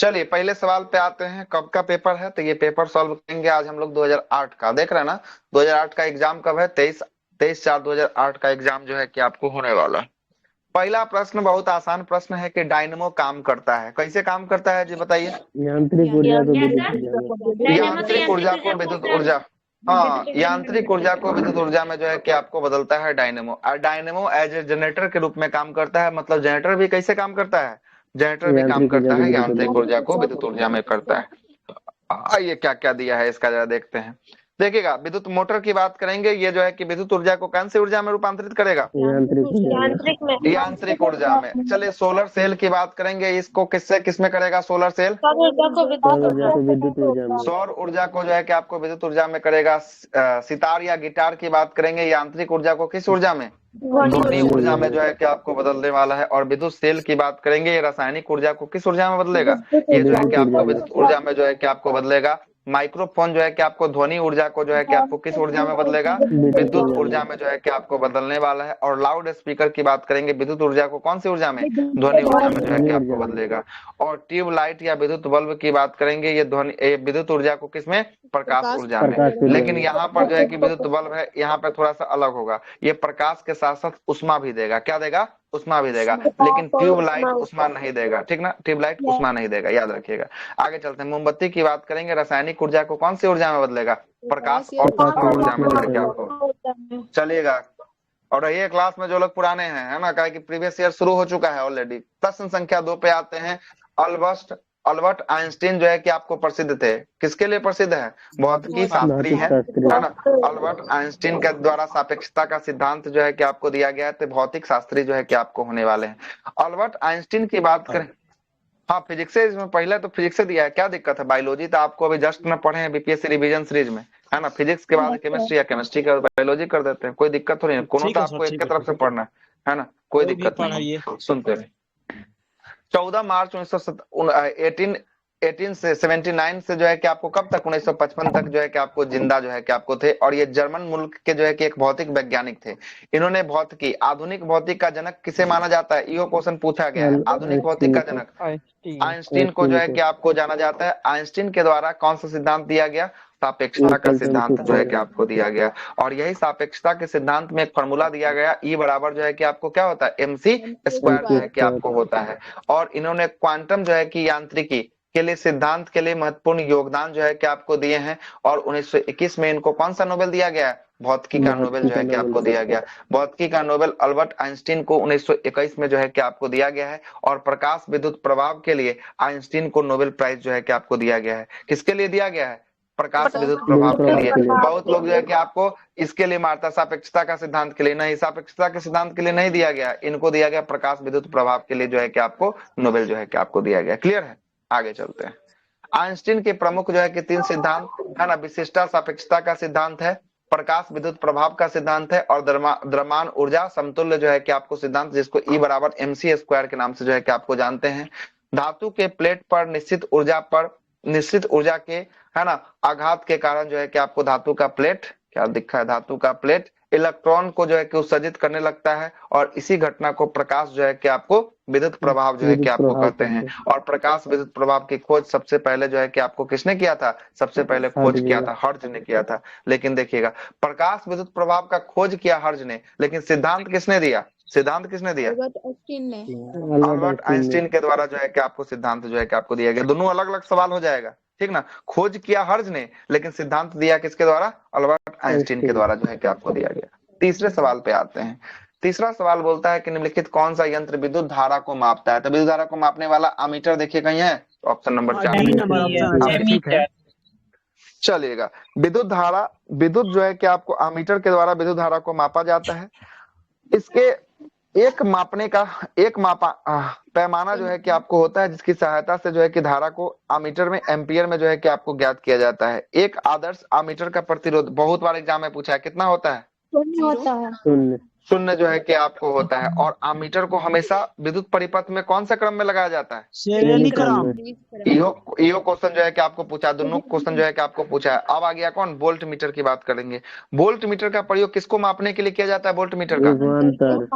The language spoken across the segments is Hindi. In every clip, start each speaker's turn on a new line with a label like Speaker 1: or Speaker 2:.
Speaker 1: चलिए पहले सवाल पे आते हैं। कब का पेपर है? तो ये पेपर सॉल्व करेंगे आज हम लोग 2008 का। देख रहे हैं ना, 2008 का एग्जाम कब है? 23/4/2008 का एग्जाम जो है कि आपको होने वाला है। पहला प्रश्न बहुत आसान प्रश्न है कि डायनेमो काम करता है, कैसे काम करता है जी बताइए।
Speaker 2: यांत्रिक ऊर्जा को विद्युत ऊर्जा में।
Speaker 1: यांत्रिक ऊर्जा को विद्युत ऊर्जा, हाँ, यांत्रिक ऊर्जा को विद्युत ऊर्जा में जो है कि आपको बदलता है डायनेमो। और डायनेमो एज ए जनरेटर के रूप में काम करता है। मतलब जनरेटर भी कैसे काम करता है? जनरेटर भी काम
Speaker 2: यांत्रिक ऊर्जा
Speaker 1: करता
Speaker 2: को
Speaker 1: है
Speaker 2: विद्युत ऊर्जा
Speaker 1: यांत्रिक
Speaker 2: में।
Speaker 1: ऊर्जा को विद्युत ऊर्जा में करता है। आइए क्या क्या दिया है इसका जरा देखते हैं। देखिएगा, विद्युत मोटर की बात करेंगे, ये जो है कि विद्युत ऊर्जा को कौन सी ऊर्जा में रूपांतरित करेगा?
Speaker 2: यांत्रिक ऊर्जा में।
Speaker 3: यांत्रिक में।
Speaker 1: यांत्रिक ऊर्जा में। चलिए सोलर सेल की बात करेंगे, इसको किससे किसमें करेगा सोलर सेल?
Speaker 3: सौर ऊर्जा को
Speaker 2: सौर ऊर्जा को विद्युत ऊर्जा में।
Speaker 1: सौर ऊर्जा को जो है कि आपको विद्युत ऊर्जा में करेगा। सितार या गिटार की बात करेंगे, यांत्रिक ऊर्जा को किस ऊर्जा में? ध्वनि ऊर्जा में जो है कि आपको बदलने वाला है। और विद्युत सेल की बात करेंगे, ये रासायनिक ऊर्जा को किस ऊर्जा में बदलेगा? ये जो है कि आपको विद्युत ऊर्जा में जो है कि आपको बदलेगा। माइक्रोफोन जो है कि आपको ध्वनि ऊर्जा को जो है कि आपको किस ऊर्जा में बदलेगा? विद्युत ऊर्जा में जो है कि आपको बदलने वाला है। और लाउड स्पीकर की बात करेंगे, विद्युत ऊर्जा को कौन सी ऊर्जा में? ध्वनि ऊर्जा में जो है कि आपको बदलेगा। और ट्यूबलाइट या विद्युत बल्ब की बात करेंगे, ये विद्युत ऊर्जा को किसमें? प्रकाश ऊर्जा में। लेकिन यहाँ पर जो है कि विद्युत बल्ब है, यहाँ पर थोड़ा सा अलग होगा, ये प्रकाश के साथ साथ उष्मा भी देगा। क्या देगा? उष्मा भी देगा। लेकिन ट्यूबलाइट उष्मा नहीं देगा, ठीक ना, ट्यूबलाइट उष्मा नहीं देगा, याद रखिएगा। आगे चलते हैं, मोमबत्ती की बात करेंगे, रासायनिक ऊर्जा को कौन सी ऊर्जा में बदलेगा? प्रकाश और उष्मा ऊर्जा में जो है कि आपको चलिएगा। और ये क्लास में जो लोग पुराने हैं, है ना, कहा कि प्रीवियस ईयर शुरू हो चुका है ऑलरेडी। प्रश्न संख्या 2 पे आते हैं। अल्बर्ट आइंस्टीन जो है कि आपको प्रसिद्ध थे, किसके लिए प्रसिद्ध है? भौतिकी शास्त्री है ना। अल्बर्ट आइंस्टीन के द्वारा सापेक्षता का सिद्धांत जो है कि आपको दिया गया है, तो भौतिक शास्त्री जो है कि आपको होने वाले हैं। अल्बर्ट आइंस्टीन की बात करें, हाँ फिजिक्स से, इसमें पहले तो फिजिक्स से दिया है, क्या दिक्कत है? बायोलॉजी तो आपको अभी जस्ट में पढ़े हैं बीपीएससी रिवीजन सीरीज में, है ना। फिजिक्स के बाद केमिस्ट्री या केमिस्ट्री के बाद बायोलॉजी कर देते हैं, कोई दिक्कत थोड़ी है। कोनो तो आपको एक तरफ से पढ़ना है ना, कोई दिक्कत नहीं। सुनते रहे। 14 मार्च 1879 से जो है कि आपको कब तक 1955 तक जो है कि आपको जिंदा जो है कि आपको थे। और ये जर्मन मुल्क के जो है कि एक भौतिक वैज्ञानिक थे। इन्होंने भौतिकी, आधुनिक भौतिक का जनक किसे माना जाता है? यो क्वेश्चन पूछा गया है। आधुनिक भौतिक का जनक आइंस्टीन को जो है कि आपको जाना जाता है। आइंस्टीन के द्वारा कौन सा सिद्धांत दिया गया? सापेक्षता का सिद्धांत जो है कि आपको दिया गया। और यही सापेक्षता के सिद्धांत में एक फॉर्मूला दिया गया, ई बराबर जो है कि आपको क्या होता है? MC स्क्वायर जो है कि आपको होता है। और इन्होंने क्वांटम जो है कि यांत्रिकी के लिए, सिद्धांत के लिए महत्वपूर्ण योगदान जो है कि आपको दिए हैं। और 1921 में इनको कौन सा नोबेल दिया गया? भौतिकी का नोबेल जो है कि आपको दिया गया। भौतिकी का नोबेल अल्बर्ट आइंस्टीन को 1921 में जो है कि आपको दिया गया है। और प्रकाश विद्युत प्रभाव के लिए आइंस्टीन को नोबेल प्राइज जो है कि आपको दिया गया है। किसके लिए दिया गया है? प्रकाश विद्युत प्रभाव के लिए। बहुत लोग जो है कि आपको इसके लिए मारता, सापेक्षता का सिद्धांत के लिए। नहीं, सापेक्षता के सिद्धांत के लिए नहीं दिया गया, इनको दिया गया प्रकाश विद्युत प्रभाव के लिए जो है कि आपको नोबेल जो है कि आपको दिया गया। क्लियर है? आगे चलते हैं। आइंस्टीन के प्रमुख जो है कि 3 सिद्धांत है ना, विशिष्टता सापेक्षता का सिद्धांत है, प्रकाश विद्युत प्रभाव का सिद्धांत है, और द्रव्यमान ऊर्जा समतुल्य जो है कि आपको सिद्धांत, जिसको E बराबर MC स्क्वायर के नाम से जो है कि आपको जानते हैं। धातु के प्लेट पर निश्चित ऊर्जा के, है ना, आघात के कारण जो है कि आपको धातु का प्लेट, क्या दिखा है? धातु का प्लेट इलेक्ट्रॉन को जो है कि उत्सर्जित करने लगता है। और इसी घटना को प्रकाश जो है कि आपको विद्युत प्रभाव जो है कि आपको कहते हैं। और प्रकाश विद्युत प्रभाव की खोज सबसे पहले जो है कि आपको किसने किया था? सबसे पहले खोज किया था हर्ट्ज ने किया था। लेकिन देखिएगा, प्रकाश विद्युत प्रभाव का खोज किया हर्ट्ज ने, लेकिन सिद्धांत किसने दिया? सिद्धांत किसने दिया? अल्बर्ट आइंस्टीन के द्वारा जो है कि आपको सिद्धांत जो है कि आपको दिया गया। दोनों अलग अलग सवाल हो जाएगा, ठीक ना। खोज किया हर्ट्ज ने, लेकिन सिद्धांत दिया किसके द्वारा? अल्बर्ट आइंस्टीन के द्वारा जो है कि आपको दिया गया। तीसरे सवाल पे आते हैं। तीसरा सवाल बोलता है कि निम्नलिखित कौन सा यंत्र विद्युत धारा को मापता है? तो विद्युत धारा को मापने वाला अमीटर देखिए कहीं है, तो ऑप्शन नंबर 4 चलिएगा। विद्युत जो है कि आपको अमीटर के द्वारा विद्युत धारा को मापा जाता है। इसके एक पैमाना जो है कि आपको होता है, जिसकी सहायता से जो है कि धारा को अमीटर में, एम्पियर में जो है कि आपको ज्ञात किया जाता है। एक आदर्श अमीटर का प्रतिरोध बहुत बार एग्जाम में पूछा है, कितना होता है? शून्य जो है कि आपको होता है। और अमीटर को हमेशा विद्युत परिपथ में कौन सा क्रम में लगाया जाता है?
Speaker 2: श्रेणी क्रम
Speaker 3: क्रम
Speaker 2: में।
Speaker 1: इहो क्वेश्चन जो है कि आपको पूछा, दोनों क्वेश्चन जो है कि आपको पूछा है। अब आ गया कौन? वोल्ट मीटर की बात करेंगे। वोल्ट मीटर का प्रयोग किसको मापने के लिए किया जाता है? वोल्ट मीटर का
Speaker 2: विभवांतर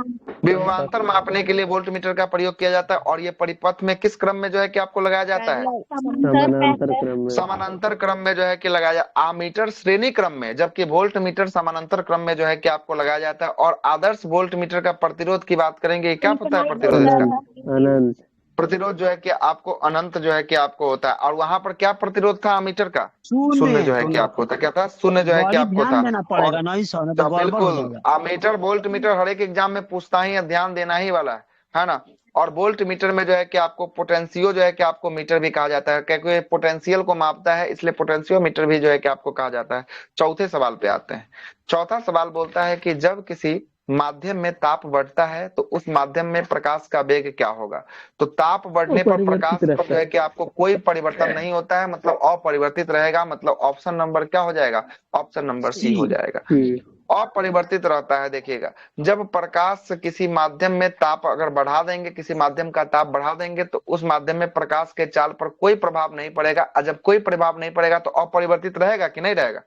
Speaker 1: विभवांतर मापने के लिए वोल्ट मीटर का प्रयोग किया जाता है। और ये परिपथ में किस क्रम में जो है कि आपको लगाया जाता है?
Speaker 2: समानांतर क्रम में।
Speaker 1: समानांतर क्रम में जो है कि लगाया जाता है। आमीटर श्रेणी क्रम में, जबकि वोल्ट मीटर समानांतर क्रम में जो है कि आपको लगाया जाता है। और आदर्श वोल्ट मीटर का प्रतिरोध की बात करेंगे, क्या पता है प्रतिरोध इसका?
Speaker 2: अनंत अनंत
Speaker 1: प्रतिरोध जो है कि आपको अनंत जो है कि आपको होता है। और वहां पर क्या प्रतिरोध था अमीटर का? शून्य जो है कि आपको होता है। क्या था? शून्य जो है कि
Speaker 3: बड़ी
Speaker 1: आपको
Speaker 3: ध्यान
Speaker 1: था।
Speaker 3: देना
Speaker 1: और
Speaker 3: पड़ेगा ना इस नहीं तो गड़बड़ हो
Speaker 1: बिल्कुल
Speaker 3: जाएगा।
Speaker 1: अमीटर वोल्ट मीटर हर एक एग्जाम में पूछता ही है, ध्यान देना ही वाला है ना। और वोल्ट मीटर में जो है कि आपको पोटेंशियो जो है कि आपको मीटर भी कहा जाता है, क्योंकि पोटेंशियल को मापता है, इसलिए पोटेंशियो मीटर भी जो है कि आपको कहा जाता है। चौथे सवाल पे आते हैं। चौथा सवाल बोलता है कि जब किसी माध्यम में ताप बढ़ता है तो उस माध्यम में प्रकाश का वेग क्या होगा? तो ताप बढ़ने पर प्रकाश
Speaker 2: अपरिवर्तित
Speaker 1: पर
Speaker 2: रहता
Speaker 1: जो है कि आपको कोई परिवर्तन नहीं होता है, मतलब अपरिवर्तित रहेगा। मतलब ऑप्शन नंबर क्या हो जाएगा? ऑप्शन नंबर सी हो जाएगा,
Speaker 2: है।
Speaker 1: अपरिवर्तित रहता है। देखिएगा, जब प्रकाश किसी माध्यम में ताप अगर बढ़ा देंगे, किसी माध्यम का ताप बढ़ा देंगे, तो उस माध्यम में प्रकाश के चाल पर कोई प्रभाव नहीं पड़ेगा। और जब कोई प्रभाव नहीं पड़ेगा तो अपरिवर्तित रहेगा कि नहीं रहेगा?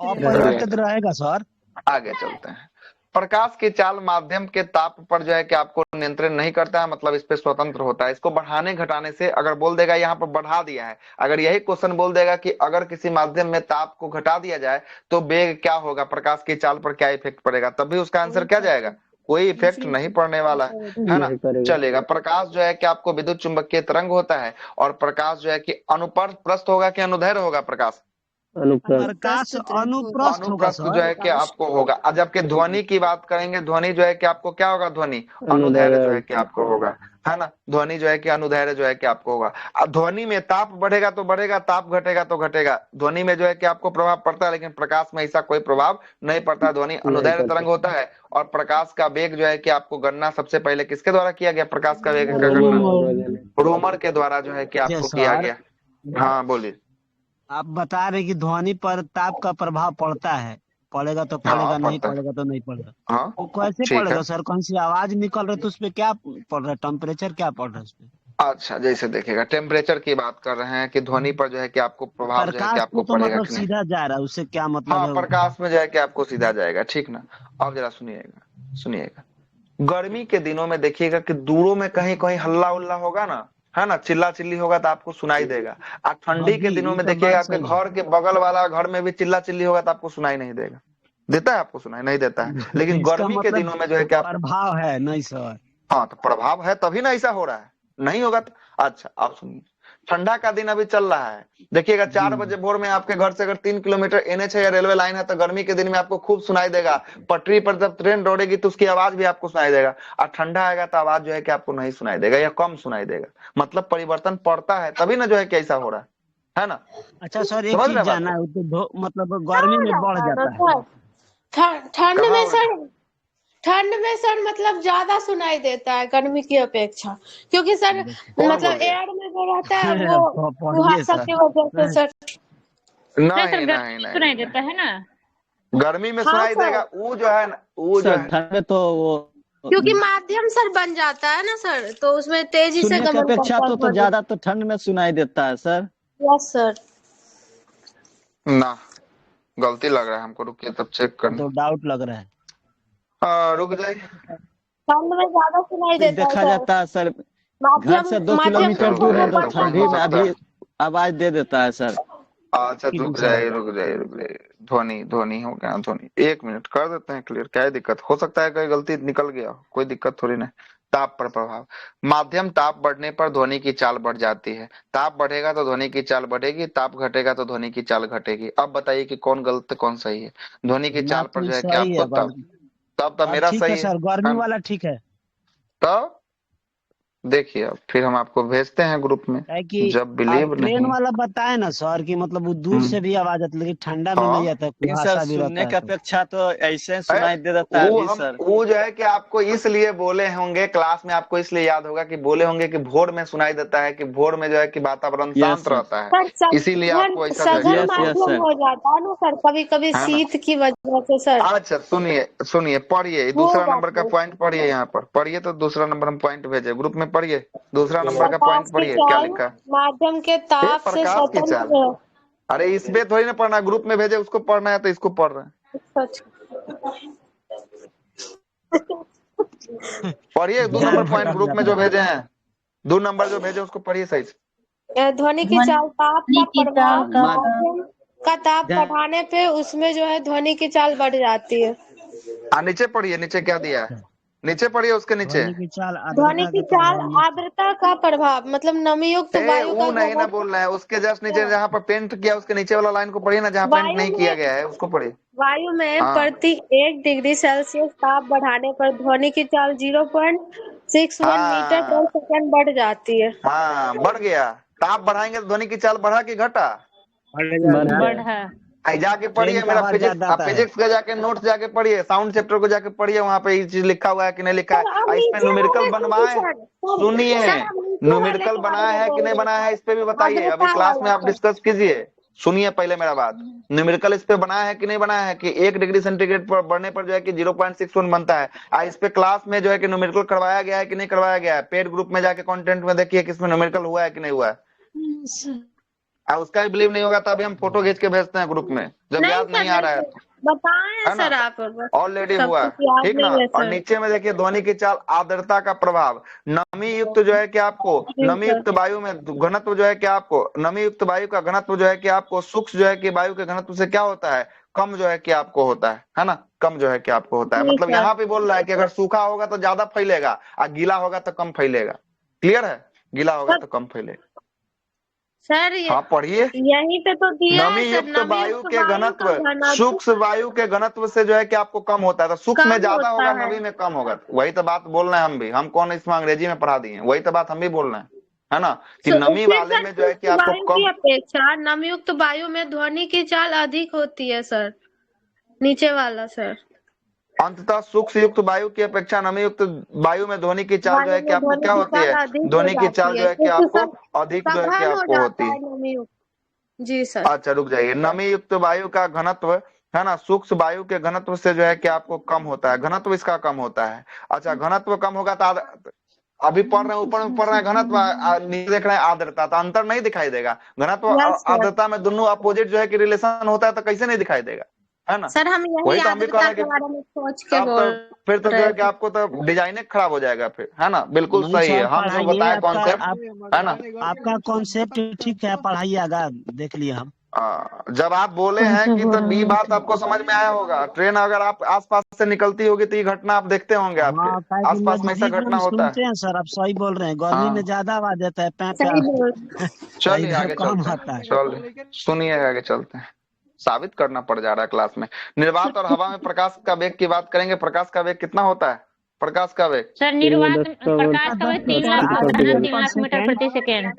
Speaker 3: अपरिवर्तित रहेगा सर।
Speaker 1: आगे चलते हैं। प्रकाश की चाल माध्यम के ताप पर जो है कि आपको नियंत्रण नहीं करता है, मतलब इस पे स्वतंत्र होता है। इसको बढ़ाने घटाने से, अगर बोल देगा यहाँ पर बढ़ा दिया है, अगर यही क्वेश्चन बोल देगा कि अगर किसी माध्यम में ताप को घटा दिया जाए तो वेग क्या होगा, प्रकाश की चाल पर क्या इफेक्ट पड़ेगा, तब भी उसका आंसर क्या जाएगा? कोई इफेक्ट नहीं पड़ने वाला है ना।
Speaker 2: नहीं करेगा।
Speaker 1: चलेगा। प्रकाश जो है कि आपको विद्युत चुंबकीय तरंग होता है। और प्रकाश जो है कि अनुप्रस्थ होगा कि अनुदैर्घ्य होगा? प्रकाश
Speaker 2: अनुप्रस्थ
Speaker 3: प्रकाश अनुप्रस्थ होगा
Speaker 1: अनुप्रस्थ जो
Speaker 3: सर।
Speaker 1: है कि आपको होगा। और जबकि ध्वनि की बात करेंगे, ध्वनि जो है कि आपको क्या होगा? ध्वनि अनुदैर्घ्य जो है कि आपको होगा, है ना। ध्वनि जो है कि अनुदैर्घ्य जो है कि आपको होगा। अब ध्वनि में ताप बढ़ेगा तो बढ़ेगा, ताप घटेगा तो घटेगा। ध्वनि में जो है कि आपको प्रभाव पड़ता है, लेकिन प्रकाश में ऐसा कोई प्रभाव नहीं पड़ता। ध्वनि
Speaker 2: नहीं
Speaker 1: अनुदैर्घ्य तरंग
Speaker 2: पड़ता।
Speaker 1: होता है। और प्रकाश का वेग जो है कि आपको गणना सबसे पहले किसके द्वारा किया गया? प्रकाश का वेग का
Speaker 2: रोमन
Speaker 1: गणना
Speaker 2: वगैरह।
Speaker 1: रोमर के द्वारा जो है कि आपको किया
Speaker 3: सर
Speaker 1: गया। हाँ बोलिए।
Speaker 3: आप बता रहे कि ध्वनि पर ताप का प्रभाव पड़ता है, पड़ेगा तो
Speaker 1: हाँ
Speaker 3: पड़ेगा, नहीं
Speaker 1: पड़ता है।
Speaker 3: पड़ेगा तो नहीं पड़ेगा।
Speaker 1: हाँ
Speaker 3: तो कैसे
Speaker 1: ठीक है।
Speaker 3: पड़ेगा सर? कौन सी आवाज निकल रही है तो उस पे क्या पड़ रहा है? टेम्परेचर क्या पड़ रहा है उस पे?
Speaker 1: अच्छा, जैसे देखिएगा, टेम्परेचर की बात कर रहे हैं कि ध्वनि पर जो है कि आपको प्रभाव जो है कि
Speaker 3: प्रकाश
Speaker 1: आपको
Speaker 3: को तो
Speaker 1: पड़ेगा
Speaker 3: मतलब
Speaker 1: कि नहीं।
Speaker 3: सीधा जा रहा है, उससे क्या मतलब
Speaker 1: हाँ,
Speaker 3: है?
Speaker 1: प्रकाश में जो है कि आपको सीधा जाएगा, ठीक ना। अब जरा सुनिएगा, सुनिएगा। गर्मी के दिनों में देखिएगा कि दूरों में कहीं कहीं हल्ला उल्ला होगा ना, है ना, चिल्ला चिल्ली होगा तो आपको सुनाई देगा। और
Speaker 3: हाँ
Speaker 1: ठंडी के
Speaker 3: जी,
Speaker 1: दिनों
Speaker 3: ये
Speaker 1: में
Speaker 3: तो
Speaker 1: देखिएगा
Speaker 3: बात
Speaker 1: आपके
Speaker 3: सही है।
Speaker 1: घर के बगल वाला घर में भी चिल्ला चिल्ली होगा तो आपको सुनाई नहीं देगा। देता है? आपको सुनाई नहीं देता है। लेकिन
Speaker 3: इसका
Speaker 1: गर्मी के
Speaker 3: मतलब
Speaker 1: दिनों में जो है कि आप,
Speaker 3: प्रभाव है नहीं सर?
Speaker 1: हाँ तो प्रभाव है तभी ना ऐसा हो रहा है, नहीं होगा तो। अच्छा आप सुनिए, ठंडा का दिन अभी चल रहा है। देखिएगा
Speaker 3: जी
Speaker 1: 4 बजे भोर में आपके घर से अगर 3 किलोमीटर एनएच है या रेलवे लाइन है, तो गर्मी के दिन में आपको खूब सुनाई देगा। पटरी पर जब ट्रेन दौड़ेगी तो उसकी आवाज भी आपको सुनाई देगा। और ठंडा आएगा तो आवाज जो है कि आपको नहीं सुनाई देगा या कम सुनाई देगा। मतलब परिवर्तन पड़ता है तभी ना जो है कि ऐसा हो रहा है ना।
Speaker 3: अच्छा सर, एक
Speaker 1: समझ
Speaker 3: चीज
Speaker 1: रहे बात
Speaker 3: जानना
Speaker 1: को?
Speaker 3: है, तो मतलब
Speaker 4: क्या
Speaker 3: गर्मी
Speaker 4: हो
Speaker 3: में बढ़
Speaker 4: जाता है ना
Speaker 3: जाता है।
Speaker 4: सर? ठंड
Speaker 1: कहाँ
Speaker 4: में
Speaker 1: हो
Speaker 4: सर, ठंड में सर मतलब ज्यादा सुनाई देता है गर्मी की अपेक्षा, क्योंकि सर
Speaker 1: कौन बोल
Speaker 4: मतलब
Speaker 1: दिया?
Speaker 4: एयर में जो रहता है वो
Speaker 3: पढ़िए
Speaker 4: कुहासा
Speaker 3: सर।
Speaker 4: की वजह से सर।
Speaker 5: नहीं सर,
Speaker 1: नहीं
Speaker 5: गर्मी
Speaker 1: नहीं
Speaker 5: में
Speaker 1: नहीं
Speaker 5: सुनाई
Speaker 1: नहीं,
Speaker 5: देता है ना।
Speaker 1: गर्मी में
Speaker 4: हाँ
Speaker 1: सुनाई
Speaker 4: सर,
Speaker 1: देगा वो जो है ना, वो जो
Speaker 2: सर
Speaker 1: है।
Speaker 2: ठंड में तो वो
Speaker 4: क्योंकि माध्यम सर बन जाता है ना सर, तो उसमें तेजी से
Speaker 2: सुनने की
Speaker 4: गमन
Speaker 2: अपेक्षा
Speaker 4: करता है
Speaker 2: तो
Speaker 4: ध्वनि।
Speaker 2: ज्यादा तो ठंड में सुनाई देता है सर।
Speaker 4: Yes sir.
Speaker 1: ना, गलती लग रहा है हमको, रुकिए तब चेक करने।
Speaker 3: तो डाउट लग रहा है।
Speaker 1: रुक जाइए।
Speaker 4: ठंड में ज्यादा सुनाई देता है
Speaker 2: देखा
Speaker 4: सर।
Speaker 2: जाता है सर, घर
Speaker 4: माध्यम
Speaker 2: से दो
Speaker 4: माध्यम
Speaker 1: अच्छा
Speaker 2: किलोमीटर
Speaker 1: रुक
Speaker 4: कैसे
Speaker 2: दूर
Speaker 1: जाइए,
Speaker 2: है
Speaker 4: वो
Speaker 2: तो
Speaker 1: तब
Speaker 4: बढ़ता
Speaker 1: कोई
Speaker 2: ठंडी
Speaker 1: हो
Speaker 4: है।
Speaker 2: में
Speaker 1: सकता
Speaker 2: अभी
Speaker 1: है।
Speaker 2: आवाज दे देता है सर।
Speaker 1: अच्छा
Speaker 3: ठीक
Speaker 1: रुक
Speaker 3: है सर।
Speaker 1: जाइए, रुक जाइए, रुक जाइए। ध्वनि ध्वनि हो गया, ध्वनि 1 मिनट कर देते हैं क्लियर। क्या है दिक्कत? हो सकता है कोई गलती निकल गया हो, कोई दिक्कत थोड़ी ना। ताप पर प्रभाव। माध्यम ताप बढ़ने पर ध्वनि की चाल बढ़ जाती है। ताप बढ़ेगा तो ध्वनि की चाल बढ़ेगी, ताप घटेगा तो ध्वनि की चाल घटेगी। अब बताइए कि कौन गलत कौन सही है? ध्वनि की
Speaker 3: ना
Speaker 1: चाल पर
Speaker 3: तो
Speaker 1: जो है कि
Speaker 3: सही
Speaker 1: आपको
Speaker 3: है
Speaker 1: तब, तब
Speaker 3: अब
Speaker 1: मेरा
Speaker 3: ठीक है
Speaker 1: सही
Speaker 3: सर, गर्मी
Speaker 1: है ना?
Speaker 3: वाला ठीक है।
Speaker 1: तब देखिए अब फिर हम आपको भेजते हैं ग्रुप में,
Speaker 3: है कि
Speaker 1: जब
Speaker 3: आप
Speaker 1: बिलीव
Speaker 3: ट्रेन
Speaker 1: नहीं।
Speaker 3: वाला बताए ना सर कि मतलब वो दूर से भी आवाज आती है, लेकिन ठंडा में नहीं
Speaker 1: हाँ
Speaker 3: आता,
Speaker 2: लेकिन सर
Speaker 3: कुहासा भी रहता
Speaker 2: सुनने
Speaker 3: है
Speaker 2: की
Speaker 3: तो।
Speaker 2: अपेक्षा तो ऐसे ही
Speaker 1: है
Speaker 2: सुनाई दे देता है
Speaker 1: वो
Speaker 2: अभी
Speaker 1: हम
Speaker 2: सर।
Speaker 1: वो जो है कि आपको इसलिए बोले होंगे क्लास में, आपको इसलिए याद होगा कि बोले होंगे कि भोर में सुनाई देता है, कि भोर में जो है कि वातावरण
Speaker 2: यस
Speaker 1: शांत
Speaker 2: सर।
Speaker 1: रहता है,
Speaker 4: सर
Speaker 1: इसीलिए
Speaker 4: सघन
Speaker 1: आपको ऐसा जो है कि
Speaker 4: सघन
Speaker 2: यस
Speaker 1: आपको,
Speaker 2: यस
Speaker 4: माध्यम
Speaker 2: सर।
Speaker 4: हो जाता है ना सर, कभी कभी
Speaker 1: है ना।
Speaker 4: शीत की वजह से सर।
Speaker 1: अच्छा सुनिए सुनिए, पढ़िए
Speaker 4: वो
Speaker 1: दूसरा
Speaker 4: बात
Speaker 1: नंबर का
Speaker 4: नहीं।
Speaker 1: पॉइंट पढ़िए, यहाँ पर पढ़िए, तो दूसरा नंबर हम पॉइंट भेजे ग्रुप में, पढ़िए दूसरा नंबर का
Speaker 4: प्रकाश
Speaker 1: पॉइंट
Speaker 4: की
Speaker 1: पढ़िए क्या
Speaker 4: चाल
Speaker 1: लिखा है।
Speaker 4: माध्यम के
Speaker 1: हे
Speaker 4: ताप से
Speaker 1: प्रकाश की चाल,
Speaker 4: स्वतंत्र है।
Speaker 1: अरे इस पे थोड़ी ना पढ़ना, ग्रुप में भेजे उसको पढ़ना है तो इसको पढ़ रहे हैं।
Speaker 4: सच।
Speaker 1: पढ़िए 2 नंबर
Speaker 3: ध्यान
Speaker 1: पॉइंट
Speaker 3: भटक
Speaker 1: ग्रुप में
Speaker 3: जाता
Speaker 1: जो
Speaker 3: है।
Speaker 1: भेजे हैं, 2 नंबर जो भेजे उसको पढ़िए सही से।
Speaker 4: ध्वनि की चाल ताप
Speaker 5: ध्वनि
Speaker 4: का
Speaker 5: की चाल
Speaker 4: प्रभाव
Speaker 5: का
Speaker 4: माध्यम का ताप बढ़ाने पे उसमें जो है ध्वनि की चाल बढ़ जाती है।
Speaker 1: नीचे पढ़िए, नीचे क्या दिया है, नीचे पढ़िए उसके नीचे।
Speaker 3: ध्वनि की चाल
Speaker 4: ध्वनि
Speaker 3: आर्द्रता
Speaker 4: की
Speaker 3: के
Speaker 4: चाल
Speaker 3: प्रभाव में।
Speaker 4: आर्द्रता का प्रभाव मतलब नमी युक्त वायु का
Speaker 1: वो नहीं ना
Speaker 4: घनत्व।
Speaker 1: बोल रहा है, उसके जस्ट नीचे जहाँ पर पेंट किया उसके नीचे वाला लाइन को पढ़िए ना, जहाँ पेंट
Speaker 4: वायु
Speaker 1: नहीं किया
Speaker 4: में
Speaker 1: गया है उसको पढ़िए।
Speaker 4: वायु में
Speaker 1: हाँ
Speaker 4: प्रति 1 डिग्री सेल्सियस ताप बढ़ाने पर ध्वनि की चाल 0.61 मीटर
Speaker 1: हाँ
Speaker 4: पर सेकंड बढ़ जाती है।
Speaker 1: हाँ, बढ़ गया। ताप बढ़ाएंगे तो ध्वनि की चाल बढ़ा कि घटा।
Speaker 3: बढ़
Speaker 2: बढ़
Speaker 3: जाता
Speaker 2: गया।
Speaker 3: है।
Speaker 5: बढ़ा।
Speaker 1: जाके
Speaker 3: ट्रेन
Speaker 1: पढ़िए
Speaker 3: का
Speaker 1: मेरा
Speaker 3: आवाज
Speaker 1: फिजिक्स,
Speaker 3: ज्यादा आता है।
Speaker 1: फिजिक्स का जाके नोट्स जाके पढ़िए, साउंड चैप्टर को जाके पढ़िए, वहां पे ये चीज लिखा हुआ है कि नहीं लिखा
Speaker 4: सर
Speaker 1: है,
Speaker 4: अब
Speaker 1: इस पे
Speaker 4: नीचे
Speaker 1: न्यूमेरिकल
Speaker 4: वाले को भी
Speaker 1: बनवाए। सुनिए,
Speaker 4: सर अब नीचे वाले
Speaker 1: न्यूमेरिकल
Speaker 4: के बारे
Speaker 1: बनाया
Speaker 4: में
Speaker 1: है कि
Speaker 4: बोल
Speaker 1: नहीं
Speaker 4: रहे
Speaker 1: बनाया है,
Speaker 4: थे।
Speaker 1: इस पे भी बताइए, अभी
Speaker 4: आर्द्रता
Speaker 1: क्लास में
Speaker 4: वाला
Speaker 1: आप
Speaker 4: सर।
Speaker 1: डिस्कस कीजिए। सुनिए पहले मेरा बात, न्यूमेरिकल इस पे बनाया है कि नहीं बनाया है, कि 1 डिग्री सेंटीग्रेड पर बढ़ने पर जो है कि 0.61 बनता है। इस पे क्लास में जो है कि न्यूमेरिकल करवाया गया है कि नहीं करवाया गया है, पेड ग्रुप में जाके कंटेंट में देखिए कि इसमें न्यूमेरिकल हुआ है कि नहीं हुआ है। उसका भी बिलीव नहीं होगा तो अभी हम फोटो खींच के भेजते हैं ग्रुप में, जब
Speaker 4: नहीं
Speaker 1: याद
Speaker 4: सर
Speaker 1: नहीं आ
Speaker 4: नहीं
Speaker 1: रहा है
Speaker 4: सर,
Speaker 1: तो,
Speaker 4: बताए हैं
Speaker 1: है ना।
Speaker 4: सर आप बस।
Speaker 1: ऑलरेडी
Speaker 4: सब
Speaker 1: हुआ है,
Speaker 4: कुछ याद
Speaker 1: ठीक ना।
Speaker 4: नहीं है
Speaker 1: और
Speaker 4: सर।
Speaker 1: नीचे में देखिए ध्वनि की चाल आर्द्रता का प्रभाव, नमी युक्त जो है कि आपको,
Speaker 4: जी
Speaker 1: नमी
Speaker 4: सर।
Speaker 1: युक्त वायु में घनत्व जो है कि आपको, नमी युक्त वायु का घनत्व जो है कि आपको सूक्ष्म जो है कि वायु के घनत्व से क्या होता है, कम जो है कि आपको होता है ना, कम जो है कि आपको होता है।
Speaker 4: जी
Speaker 1: मतलब
Speaker 4: सर।
Speaker 1: यहाँ पे बोल रहा है कि अगर सूखा होगा तो ज्यादा फैलेगा और गीला होगा तो कम फैलेगा। क्लियर है, गीला होगा
Speaker 4: सर
Speaker 1: तो कम फैलेगा।
Speaker 4: सर
Speaker 1: हाँ पढ़िए,
Speaker 4: यहीं पे तो दिया
Speaker 1: नमी
Speaker 4: है सर,
Speaker 1: युक्त
Speaker 4: नमी
Speaker 1: वायु
Speaker 4: युक्त
Speaker 1: के
Speaker 4: वायु
Speaker 1: घनत्व
Speaker 4: का घनत्व
Speaker 1: सूक्ष्म वायु के घनत्व से जो है कि आपको कम होता है, तो सूक्ष्म में
Speaker 4: कम
Speaker 1: ज्यादा
Speaker 4: होता
Speaker 1: होगा,
Speaker 4: है।
Speaker 1: नमी में कम होगा। वही तो बात बोल रहे हैं हम भी, हम कौन इसमें अंग्रेजी में पढ़ा दिए, वही तो बात हम भी बोल रहे हैं, है ना, कि नमी
Speaker 4: फिर
Speaker 1: वाले
Speaker 4: सर
Speaker 1: में जो है कि
Speaker 4: शुष्क
Speaker 1: आपको
Speaker 4: वायु की
Speaker 1: कम।
Speaker 4: अपेक्षा नमयुक्त वायु में ध्वनि की चाल अधिक होती है सर। नीचे वाला सर।
Speaker 1: अंततः सूक्ष्म युक्त वायु की अपेक्षा नमी युक्त वायु में ध्वनि की चाल जो
Speaker 4: वायु
Speaker 1: है कि
Speaker 4: में
Speaker 1: आपको
Speaker 4: ध्वनि
Speaker 1: क्या
Speaker 4: की
Speaker 1: होती
Speaker 4: चाल
Speaker 1: है,
Speaker 4: अधिक हो
Speaker 1: ध्वनि की चाल
Speaker 4: जाती
Speaker 1: जो
Speaker 4: है
Speaker 1: है कि
Speaker 4: क्योंकि
Speaker 1: आपको
Speaker 4: सब
Speaker 1: अधिक जो है कि
Speaker 4: सघन हो
Speaker 1: आपको
Speaker 4: जाता
Speaker 1: होती
Speaker 4: है
Speaker 1: है।
Speaker 4: नमयुक्त। जी सर।
Speaker 1: अच्छा रुक जाइए, नमी युक्त वायु का घनत्व, है ना, सूक्ष्म वायु के घनत्व से जो है कि आपको कम होता है, घनत्व इसका कम होता है। अच्छा घनत्व कम होगा तो अभी पढ़ रहे हैं, ऊपर में पढ़ रहे हैं घनत्व, नीचे देख रहे हैं आर्द्रता, तो अंतर नहीं दिखाई देगा। घनत्व और
Speaker 4: यस सर।
Speaker 1: आर्द्रता में दोनों अपोजिट जो है कि रिलेशन होता है, तो कैसे नहीं दिखाई देगा, है ना।
Speaker 4: सर हम यही
Speaker 1: वही तो हम भी कह
Speaker 4: आर्द्रता
Speaker 1: रहे
Speaker 4: के
Speaker 1: हैं कि
Speaker 4: बारे में सोच के
Speaker 1: अब तो
Speaker 4: बोल
Speaker 1: फिर तो जो
Speaker 4: रहे
Speaker 1: है कि
Speaker 4: थे।
Speaker 1: आपको तो डिजाइन खराब हो जाएगा फिर, है ना। बिल्कुल
Speaker 3: नहीं
Speaker 1: सही है,
Speaker 3: सर,
Speaker 1: हम जो
Speaker 3: पढ़ाइए
Speaker 1: बताए
Speaker 3: आपका।
Speaker 1: कॉन्सेप्ट, है ना।
Speaker 3: आपका कॉन्सेप्ट ठीक है, पढ़ाइए आगा, देख लिए हम।
Speaker 1: जब आप बोले हैं कि तब ये बात आपको समझ में आया होगा। ट्रेन अगर आप आसपास से निकलती होगी तो ये घटना आप देखते होंगे, आपके
Speaker 3: हाँ, क्या कि
Speaker 1: आसपास में ऐसा
Speaker 3: नजदीक में
Speaker 1: घटना
Speaker 3: हम
Speaker 1: होता है।
Speaker 3: सुनते हैं सर, आप सही बोल रहे हैं, गर्मी में
Speaker 1: हाँ
Speaker 3: ज्यादा आवाज देता है पे
Speaker 4: सही बोल।
Speaker 3: आ
Speaker 1: चलिए
Speaker 3: इधर
Speaker 1: आगे
Speaker 3: कम
Speaker 1: चलते
Speaker 3: आता
Speaker 1: हैं,
Speaker 3: है।
Speaker 1: चलिए सुनिए आगे चलते हैं, साबित करना पड़ जा रहा है क्लास में। निर्वात और हवा में प्रकाश का वेग की बात करेंगे। प्रकाश का वेग कितना होता है, प्रकाश का वेग,
Speaker 5: सर निर्वात प्रकाश का वेग 3 लाख होता है ना, 3 लाख मीटर प्रति सेकेंड।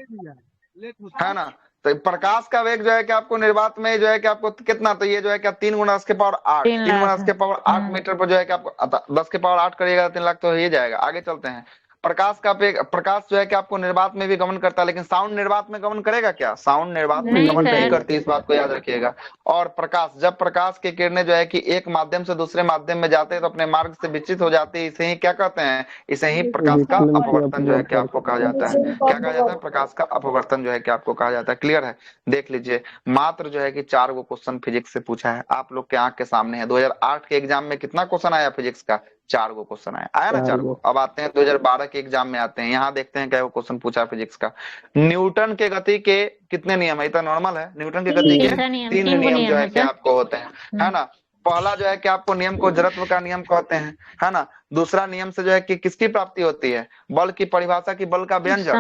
Speaker 1: है ना। तो प्रकाश का वेग जो है कि आपको निर्वात में जो है कि आपको कितना, तो ये जो है कि 3 गुना 10⁸
Speaker 5: 3
Speaker 1: 3 गुना
Speaker 5: लाख
Speaker 1: 10⁸ मीटर पर जो है कि आपको 10⁸ करिएगा 3 लाख तो हो ही जाएगा। आगे चलते हैं। प्रकाश का वेग, प्रकाश जो है कि आपको निर्वात में भी गमन करता है, लेकिन साउंड निर्वात में गमन करेगा क्या, साउंड निर्वात में
Speaker 5: नहीं
Speaker 1: गमन नहीं
Speaker 5: सर।
Speaker 1: करती, इस बात को याद रखिएगा। और प्रकाश, जब प्रकाश की किरणें जो है कि एक माध्यम से दूसरे माध्यम में जाते हैं तो अपने मार्ग से विचलित हो जाती है, इसे ही क्या कहते हैं, इसे ही प्रकाश का अपवर्तन जो है कि आपको कहा जाता है। क्या कहा जाता है, प्रकाश का अपवर्तन जो है कि आपको कहा जाता है। क्लियर है। देख लीजिए, मात्र जो है कि 4 गो क्वेश्चन फिजिक्स से पूछा है, आप लोग के आंख के सामने है। 2008 के एग्जाम में कितना क्वेश्चन आया फिजिक्स का, 4 गो क्वेश्चन आया ना, 4 गो। अब आते हैं 2012 के एग्जाम में, आते हैं यहाँ देखते हैं क्या वो क्वेश्चन पूछा फिजिक्स का। न्यूटन के गति के कितने नियम है, तो नॉर्मल है, न्यूटन के गति के 3
Speaker 5: 3 गो
Speaker 1: नियम जो
Speaker 5: नियम
Speaker 1: है
Speaker 5: है
Speaker 1: कि
Speaker 5: सर।
Speaker 1: आपको होते हैं, है ना। पहला जो है कि आपको नियम को जड़त्व का नियम कहते हैं, है ना। दूसरा नियम से जो है कि किसकी प्राप्ति होती है, बल की परिभाषा की, बल का व्यंजक।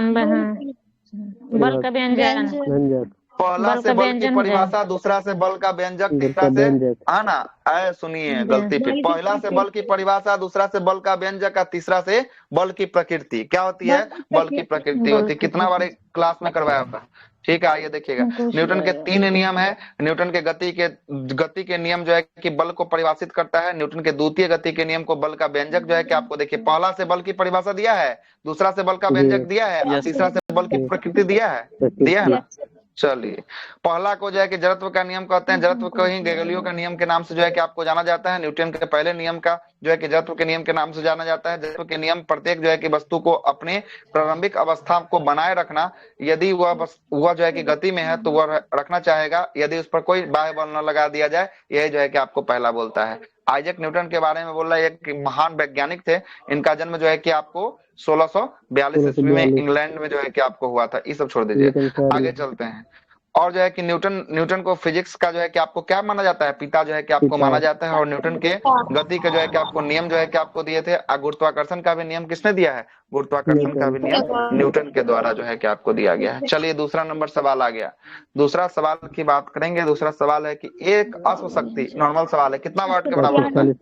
Speaker 5: बल का व्यंजन।
Speaker 1: पहला
Speaker 5: बल
Speaker 1: से
Speaker 5: का
Speaker 1: बल की
Speaker 5: व्यंजन हो
Speaker 1: परिभाषा, दूसरा से बल का व्यंजक, तीसरा से, है ना, सुनिए गलती पे, पहला से बल की परिभाषा, दूसरा से बल का व्यंजक और तीसरा से बल की प्रकृति। क्या होती है? बल की प्रकृति
Speaker 5: बल
Speaker 1: होती है।
Speaker 5: की
Speaker 1: कितना बार क्लास में करवाया होगा? ठीक है, आइए देखिएगा। न्यूटन के 3 नियम है। न्यूटन के गति के नियम जो है कि बल को परिभाषित करता है। न्यूटन के द्वितीय गति के नियम को बल का व्यंजक जो है कि आपको देखिए, पहला से बल की परिभाषा दिया है, दूसरा से बल का व्यंजक दिया है और
Speaker 2: यस
Speaker 1: तीसरा से बल की प्रकृति दिया है ना। चलिए, पहला को जो है कि जड़त्व का नियम कहते हैं। जड़त्व को ही गैलीलियो का नियम के नाम से जो है कि आपको जाना जाता है। न्यूटन के पहले नियम का जो है कि जड़त्व के नियम के नाम से जाना जाता है। जड़त्व के नियम प्रत्येक जो है कि वस्तु को अपने प्रारंभिक अवस्था को बनाए रखना, यदि वह जो है कि गति में है तो वह रखना चाहेगा, यदि उस पर कोई बाह्य बल न लगा दिया जाए, यही जो है कि आपको पहला बोलता है। आइजैक न्यूटन के बारे में बोल रहा है, एक महान वैज्ञानिक थे। इनका जन्म जो है कि आपको 1642 ईस्वी में इंग्लैंड में जो है कि आपको हुआ था। ये सब छोड़ दीजिए, आगे चलते हैं। और जो है कि न्यूटन को फिजिक्स का जो है कि आपको क्या माना जाता है? पिता जो है कि आपको माना जाता है। और न्यूटन के गति के जो है कि आपको नियम जो है कि आपको दिए थे। गुरुत्वाकर्षण का भी नियम किसने दिया है? गुरुत्वाकर्षण का भी नियम न्यूटन के द्वारा जो है कि आपको दिया गया है। चलिए, दूसरा नंबर सवाल आ गया। दूसरा सवाल की बात करेंगे। दूसरा सवाल है कि एक अश्व शक्ति, नॉर्मल सवाल है, कितना वाट के बराबर होता है?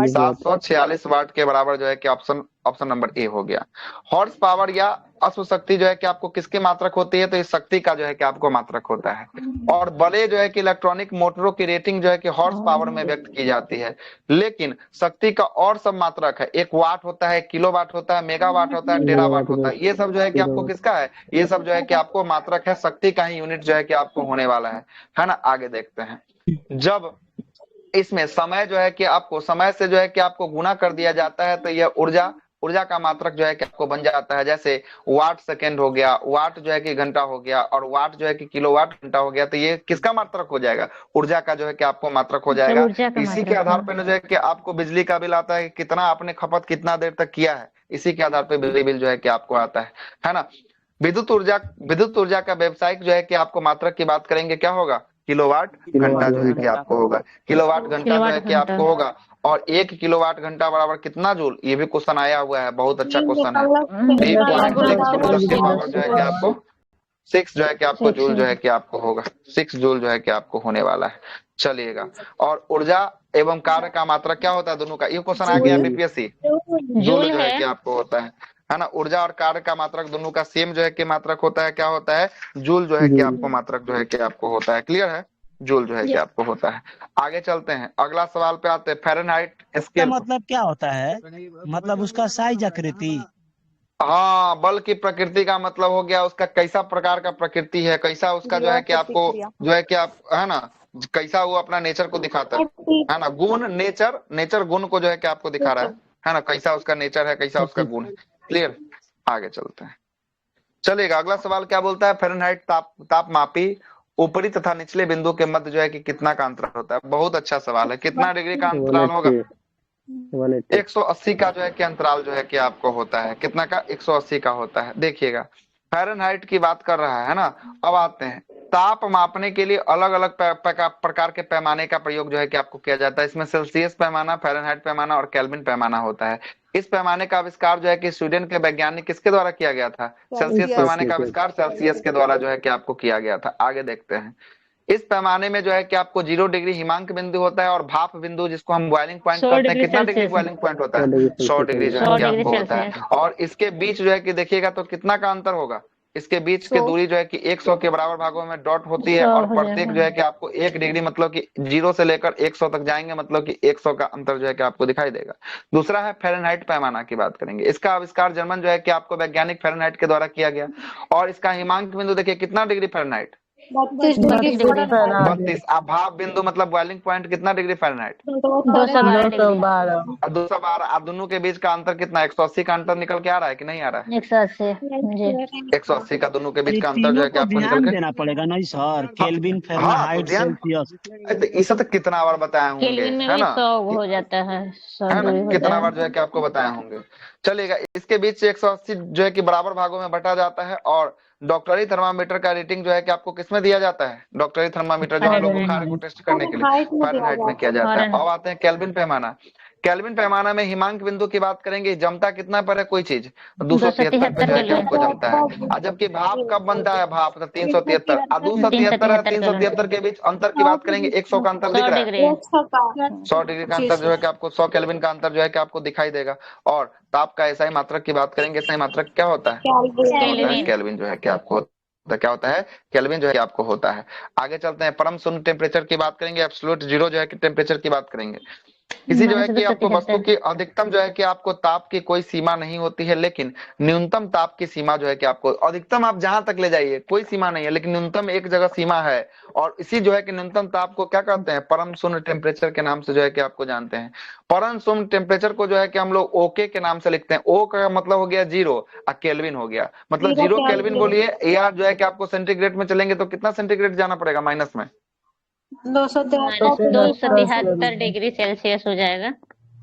Speaker 1: 746 वाट के बराबर जो है कि ऑप्शन नंबर ए हो गया। हॉर्स पावर या अश्व शक्ति जो है कि आपको किसकी मात्रक होती है? तो इस शक्ति का जो है कि आपको मात्रक होता है। और बड़े जो है कि इलेक्ट्रॉनिक मोटरों की रेटिंग जो है कि हॉर्स पावर में व्यक्त की जाती है। लेकिन शक्ति का और सब मात्रक है। एक वाट होता है, किलोवाट होता है, मेगावाट होता है, टेरावाट होता है। ये सब जो है कि आपको किसका है? ये सब जो है कि आपको मात्रक है। शक्ति का ही यूनिट जो है कि आपको होने वाला है ना। आगे देखते हैं। जब इसमें समय जो है कि आपको समय से जो है कि आपको गुना कर दिया जाता है, तो यह ऊर्जा का मात्रक जो है कि आपको बन जाता है। जैसे वाट सेकंड हो गया, वाट जो है कि घंटा हो गया, और वाट जो है कि किलोवाट घंटा हो गया। तो ये किसका मात्रक हो जाएगा? ऊर्जा का जो है कि आपको मात्रक हो जाएगा। इसी के आधार पर जो है कि आपको बिजली का बिल आता है, कितना आपने खपत कितना देर तक किया है, इसी के आधार पर बिजली बिल जो है कि आपको आता है ना। विद्युत ऊर्जा का व्यवसायिक जो है कि आपको मात्रक की बात करेंगे, क्या होगा? किलोवाट घंटा जो है कि आपको होगा। किलोवाट घंटा जो है कि आपको होगा। और 1 किलोवाट घंटा बराबर कितना जूल? ये भी क्वेश्चन आया हुआ है, बहुत अच्छा क्वेश्चन है। 3.6 के पावर जो है कि आपको 6 जो है कि आपको जूल जो है कि आपको होगा। 6 जूल जो है कि आपको होने वाला है। चलिएगा, और ऊर्जा एवं कार्य का मात्रक क्या होता है दोनों का? ये क्वेश्चन आ गया बीपीएससी। जूल जो है कि आपको होता है ना। ऊर्जा और कार्य का मात्रक दोनों का सेम जो है कि मात्रक होता है। क्या होता है? जूल जो है कि आपको मात्रक जो है कि आपको होता है। क्लियर है? जूल जो है कि आपको होता है। आगे चलते हैं, अगला सवाल पे आते हैं। फ़ारेनहाइट स्केल
Speaker 3: मतलब क्या होता है? मतलब उसका साइज आकृति।
Speaker 1: हाँ, बल की प्रकृति का मतलब हो गया उसका कैसा प्रकार का प्रकृति है, कैसा उसका जो है कि आपको जो है कि आप, है ना, कैसा वो अपना नेचर को दिखाता है ना। गुण, नेचर गुण को जो है कि आपको दिखा रहा है ना, कैसा उसका नेचर है, कैसा उसका गुण है। क्लियर? आगे चलते हैं। चलिएगा, अगला सवाल क्या बोलता है? फ़ारेनहाइट तापमापी ऊपरी तथा निचले बिंदु के मध्य जो है कि कितना का अंतर होता है? बहुत अच्छा सवाल है। कितना डिग्री का अंतराल होगा? 180 का जो है कि अंतराल जो है कि आपको होता है। कितना का? 180 का होता है। देखिएगा, फ़ारेनहाइट की बात कर रहा है ना। अब आते हैं, ताप मापने के लिए अलग अलग प्रकार के पैमाने का प्रयोग जो है कि आपको किया जाता है। इसमें सेल्सियस पैमाना, फ़ारेनहाइट पैमाना और केल्विन पैमाना होता है। इस पैमाने का आविष्कार जो है कि स्वीडन के वैज्ञानिक किसके द्वारा किया गया था? सेल्सियस पैमाने का आविष्कार सेल्सियस के द्वारा जो है कि आपको किया गया था। आगे देखते हैं। इस पैमाने में जो है कि आपको 0 डिग्री हिमांक बिंदु होता है और भाप बिंदु जिसको हम बॉइलिंग पॉइंट कहते हैं। कितना डिग्री बॉइलिंग पॉइंट होता है? 100 डिग्री जो है कि आपको होता है। और इसके बीच जो है कि देखिएगा तो कितना का अंतर होगा? इसके बीच की दूरी जो है कि 100 के बराबर भागों में डॉट होती है। और प्रत्येक जो है कि आपको 1 डिग्री मतलब कि 0 से लेकर 100 तक जाएंगे, मतलब कि 100 का अंतर जो है कि आपको दिखाई देगा। दूसरा है फ़ारेनहाइट पैमाना की बाबात करेंगे। इसका आविष्कार जर्मन जो है कि आपको वैज्ञानिक फ़ारेनहाइट के द्वारा किया गया। और इसका हिमांक बिंदु देखिए कितना डिग्री फ़ारेनहाइट? 32। अब भाप बिंदु मतलब बॉइलिंग पॉइंट कितना डिग्री फ़ारेनहाइट? 212। अब दोनों के बीच का अंतर कितना? 180 का अंतर निकल के आ रहा है कि नहीं आ रहा है? 180 का दोनों के बीच का अंतर जो है कि आपको निकल के
Speaker 3: देना पड़ेगा नहीं सर? Kelvin, Fahrenheit, Celsius.
Speaker 1: इसे तो कितना बार बताए होंगे, है ना,
Speaker 5: 100 हो जाता है, 100
Speaker 1: है ना,
Speaker 5: दूरी होता
Speaker 1: कितना
Speaker 5: है।
Speaker 1: बार जो है कि आपको बताए होंगे। चलिएगा, इसके बीच से 180 जो है कि बराबर भागों में बटा जाता है। और डॉक्टरी थर्मामीटर का रेटिंग जो है कि आपको किसमें दिया जाता है? डॉक्टरी थर्मामीटर जो हम लोग बुखार को टेस्ट करने के लिए फ़ारेनहाइट में किया जाता है। अब आते हैं केल्विन पैमाना। केल्विन पैमाना में हिमांक बिंदु की बात करेंगे, जमता कितना पर है कोई चीज? 273 पे जो है कि आपको जमता है। और जबकि भाप कब बनता है? भाप तो 373, 273 और 373 के बीच अंतर की बात करेंगे, 100 का अंतर दिख रहा है, 100 डिग्री का अंतर जो है कि आपको 100 केल्विन का अंतर जो है कि आपको दिखाई देगा। और ताप का एसआई मात्रक की बात करेंगे, एसआई मात्रक क्या होता है? केल्विन जो है कि आपको क्या होता है? केल्विन जो है आपको होता है। आगे चलते हैं, परम शून्य टेम्परेचर की बात करेंगे, एब्सोल्यूट जीरो जो है कि टेम्परेचर की बात करेंगे। इसी जो है कि आपको वस्तु की अधिकतम जो है कि आपको ताप की कोई सीमा नहीं होती है, लेकिन न्यूनतम ताप की सीमा जो है कि आपको, अधिकतम आप जहां तक ले जाइए कोई सीमा नहीं है, लेकिन न्यूनतम एक जगह सीमा है। और इसी जो है कि न्यूनतम ताप को क्या कहते हैं? परम शून्य टेम्परेचर के नाम से जो है कि आपको जानते हैं। परम शून्य टेम्परेचर को जो है कि हम लोग ओके के नाम से लिखते हैं। ओ का मतलब हो गया जीरो और केल्विन हो गया, मतलब जीरो केल्विन बोलिए, या जो है कि आपको सेंटीग्रेड में चलेंगे तो कितना सेंटीग्रेड जाना पड़ेगा माइनस में?
Speaker 5: 273 डिग्री सेल्सियस हो जाएगा।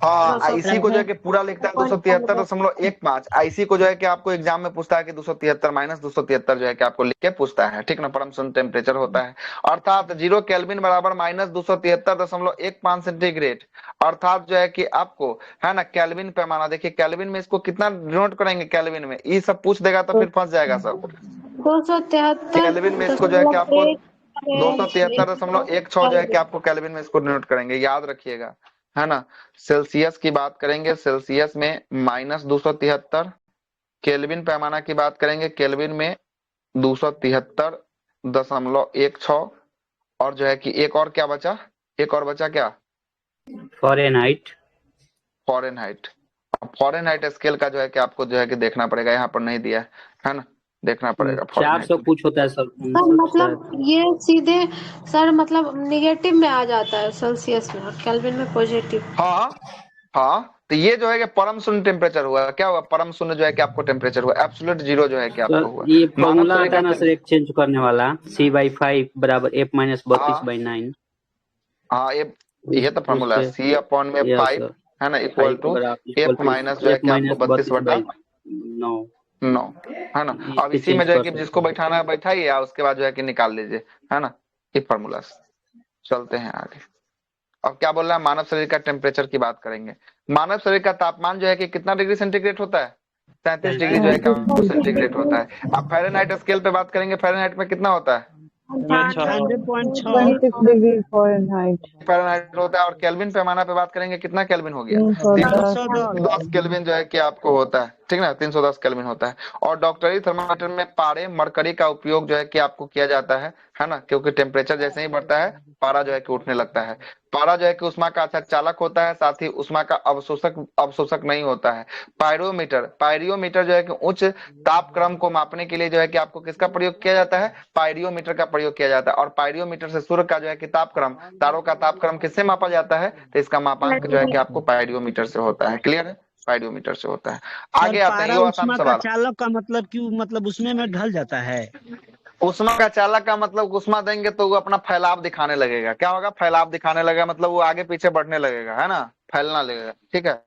Speaker 1: हाँ, आईसी को जो है कि पूरा लिखता है 273.15। आईसी को जो है कि आपको एग्जाम में पूछता है कि 273 माइनस 273 जो है कि आपको लिख के पूछता है, ठीक ना? परम शून्य टेम्परेचर होता है, अर्थात जीरो केल्विन बराबर माइनस 273.15 सेंटीग्रेड। अर्थात जो है कि आपको है ना केल्विन पैमाना, देखिए केल्विन में इसको कितना डिनोट करेंगे? केल्विन में ये सब पूछ देगा तो फिर फंस जाएगा सब।
Speaker 4: 273
Speaker 1: केल्विन में इसको जो है कि आपको 273.16 जो है कि आपको केल्विन में इसको डिनोट करेंगे, याद रखिएगा, है ना? सेल्सियस की बात करेंगे, सेल्सियस में माइनस 273, केल्विन पैमाना की बात करेंगे, केल्विन में 273.16, और जो है कि एक और क्या बचा? एक और बचा क्या?
Speaker 6: फॉरेनहाइट।
Speaker 1: फॉरेनहाइट। फॉरेनहाइट स्केल का जो है कि आपको जो है कि देखना पड़ेगा, यहाँ पर नहीं दिया है ना, देखना पड़ेगा।
Speaker 6: 400 कुछ होता है सर।
Speaker 4: मतलब ये सीधे सर मतलब निगेटिव में आ जाता है सेल्सियस में, और केल्विन में पॉजिटिव।
Speaker 1: हाँ हाँ, तो ये जो है कि परम शून्य टेम्परेचर हुआ। क्या हुआ? परम शून्य जो है कि आपको टेम्परेचर हुआ, एब्सोल्यूट जीरो जो है कि आपको हुआ।
Speaker 6: ये फॉर्मूला आता है ना सर एक्सचेंज करने वाला, C/5 बराबर F-32/9।
Speaker 1: हाँ, ये तो फॉर्मूला है, C अपॉन में 5 है ना इक्वल टू F माइनस जो है कि आपको 32/9 है ना। अब इसी में जो है कि जिसको बैठाना है बैठाइए, या उसके बाद जो है कि निकाल लीजिए, है ना, ये फॉर्मूला। चलते हैं आगे। अब क्या बोल रहा है? मानव शरीर का टेम्परेचर की बात करेंगे। मानव शरीर का तापमान जो है कि कितना डिग्री सेंटीग्रेड होता है? 37 डिग्री जो है कि सेंटीग्रेड होता है। अब फ़ारेनहाइट स्केल पे बात करेंगे, फ़ारेनहाइट में कितना होता है? 100.6 होता है। और केल्विन पैमाना पे बात करेंगे, कितना केल्विन हो गया? 310 केल्विन जो है कि आपको होता है, ठीक ना, 310 केल्विन होता है। और डॉक्टरी थर्मामीटर में पारे मरकरी का उपयोग जो है कि आपको किया जाता है ना, क्योंकि टेम्परेचर जैसे ही बढ़ता है पारा जो है कि उठने लगता है। पारा जो है कि उष्मा का अच्छा चालक होता है, साथ ही उष्मा का अवशोषक नहीं होता है। पायरियोमीटर जो है कि उच्च तापक्रम को मापने के लिए जो है कि आपको किसका प्रयोग किया जाता है? पायरियोमीटर का प्रयोग किया जाता है। और पायरियोमीटर से सूर्य का जो है कि तापक्रम, तारों का तापक्रम किससे मापा जाता है? तो इसका मापांक जो है कि आपको पायरियोमीटर से होता है। क्लियर है? पायरियोमीटर से होता है। आगे आते हैं, ये आसान सवाल।
Speaker 3: चालक का मतलब क्यों, मतलब उसमें में ढल जाता है?
Speaker 1: उष्मा का चालक का मतलब उष्मा देंगे तो वो अपना फैलाव दिखाने लगेगा। क्या होगा? फैलाव दिखाने लगेगा, मतलब वो आगे पीछे बढ़ने लगेगा, है ना, फैलना लगेगा, ठीक है।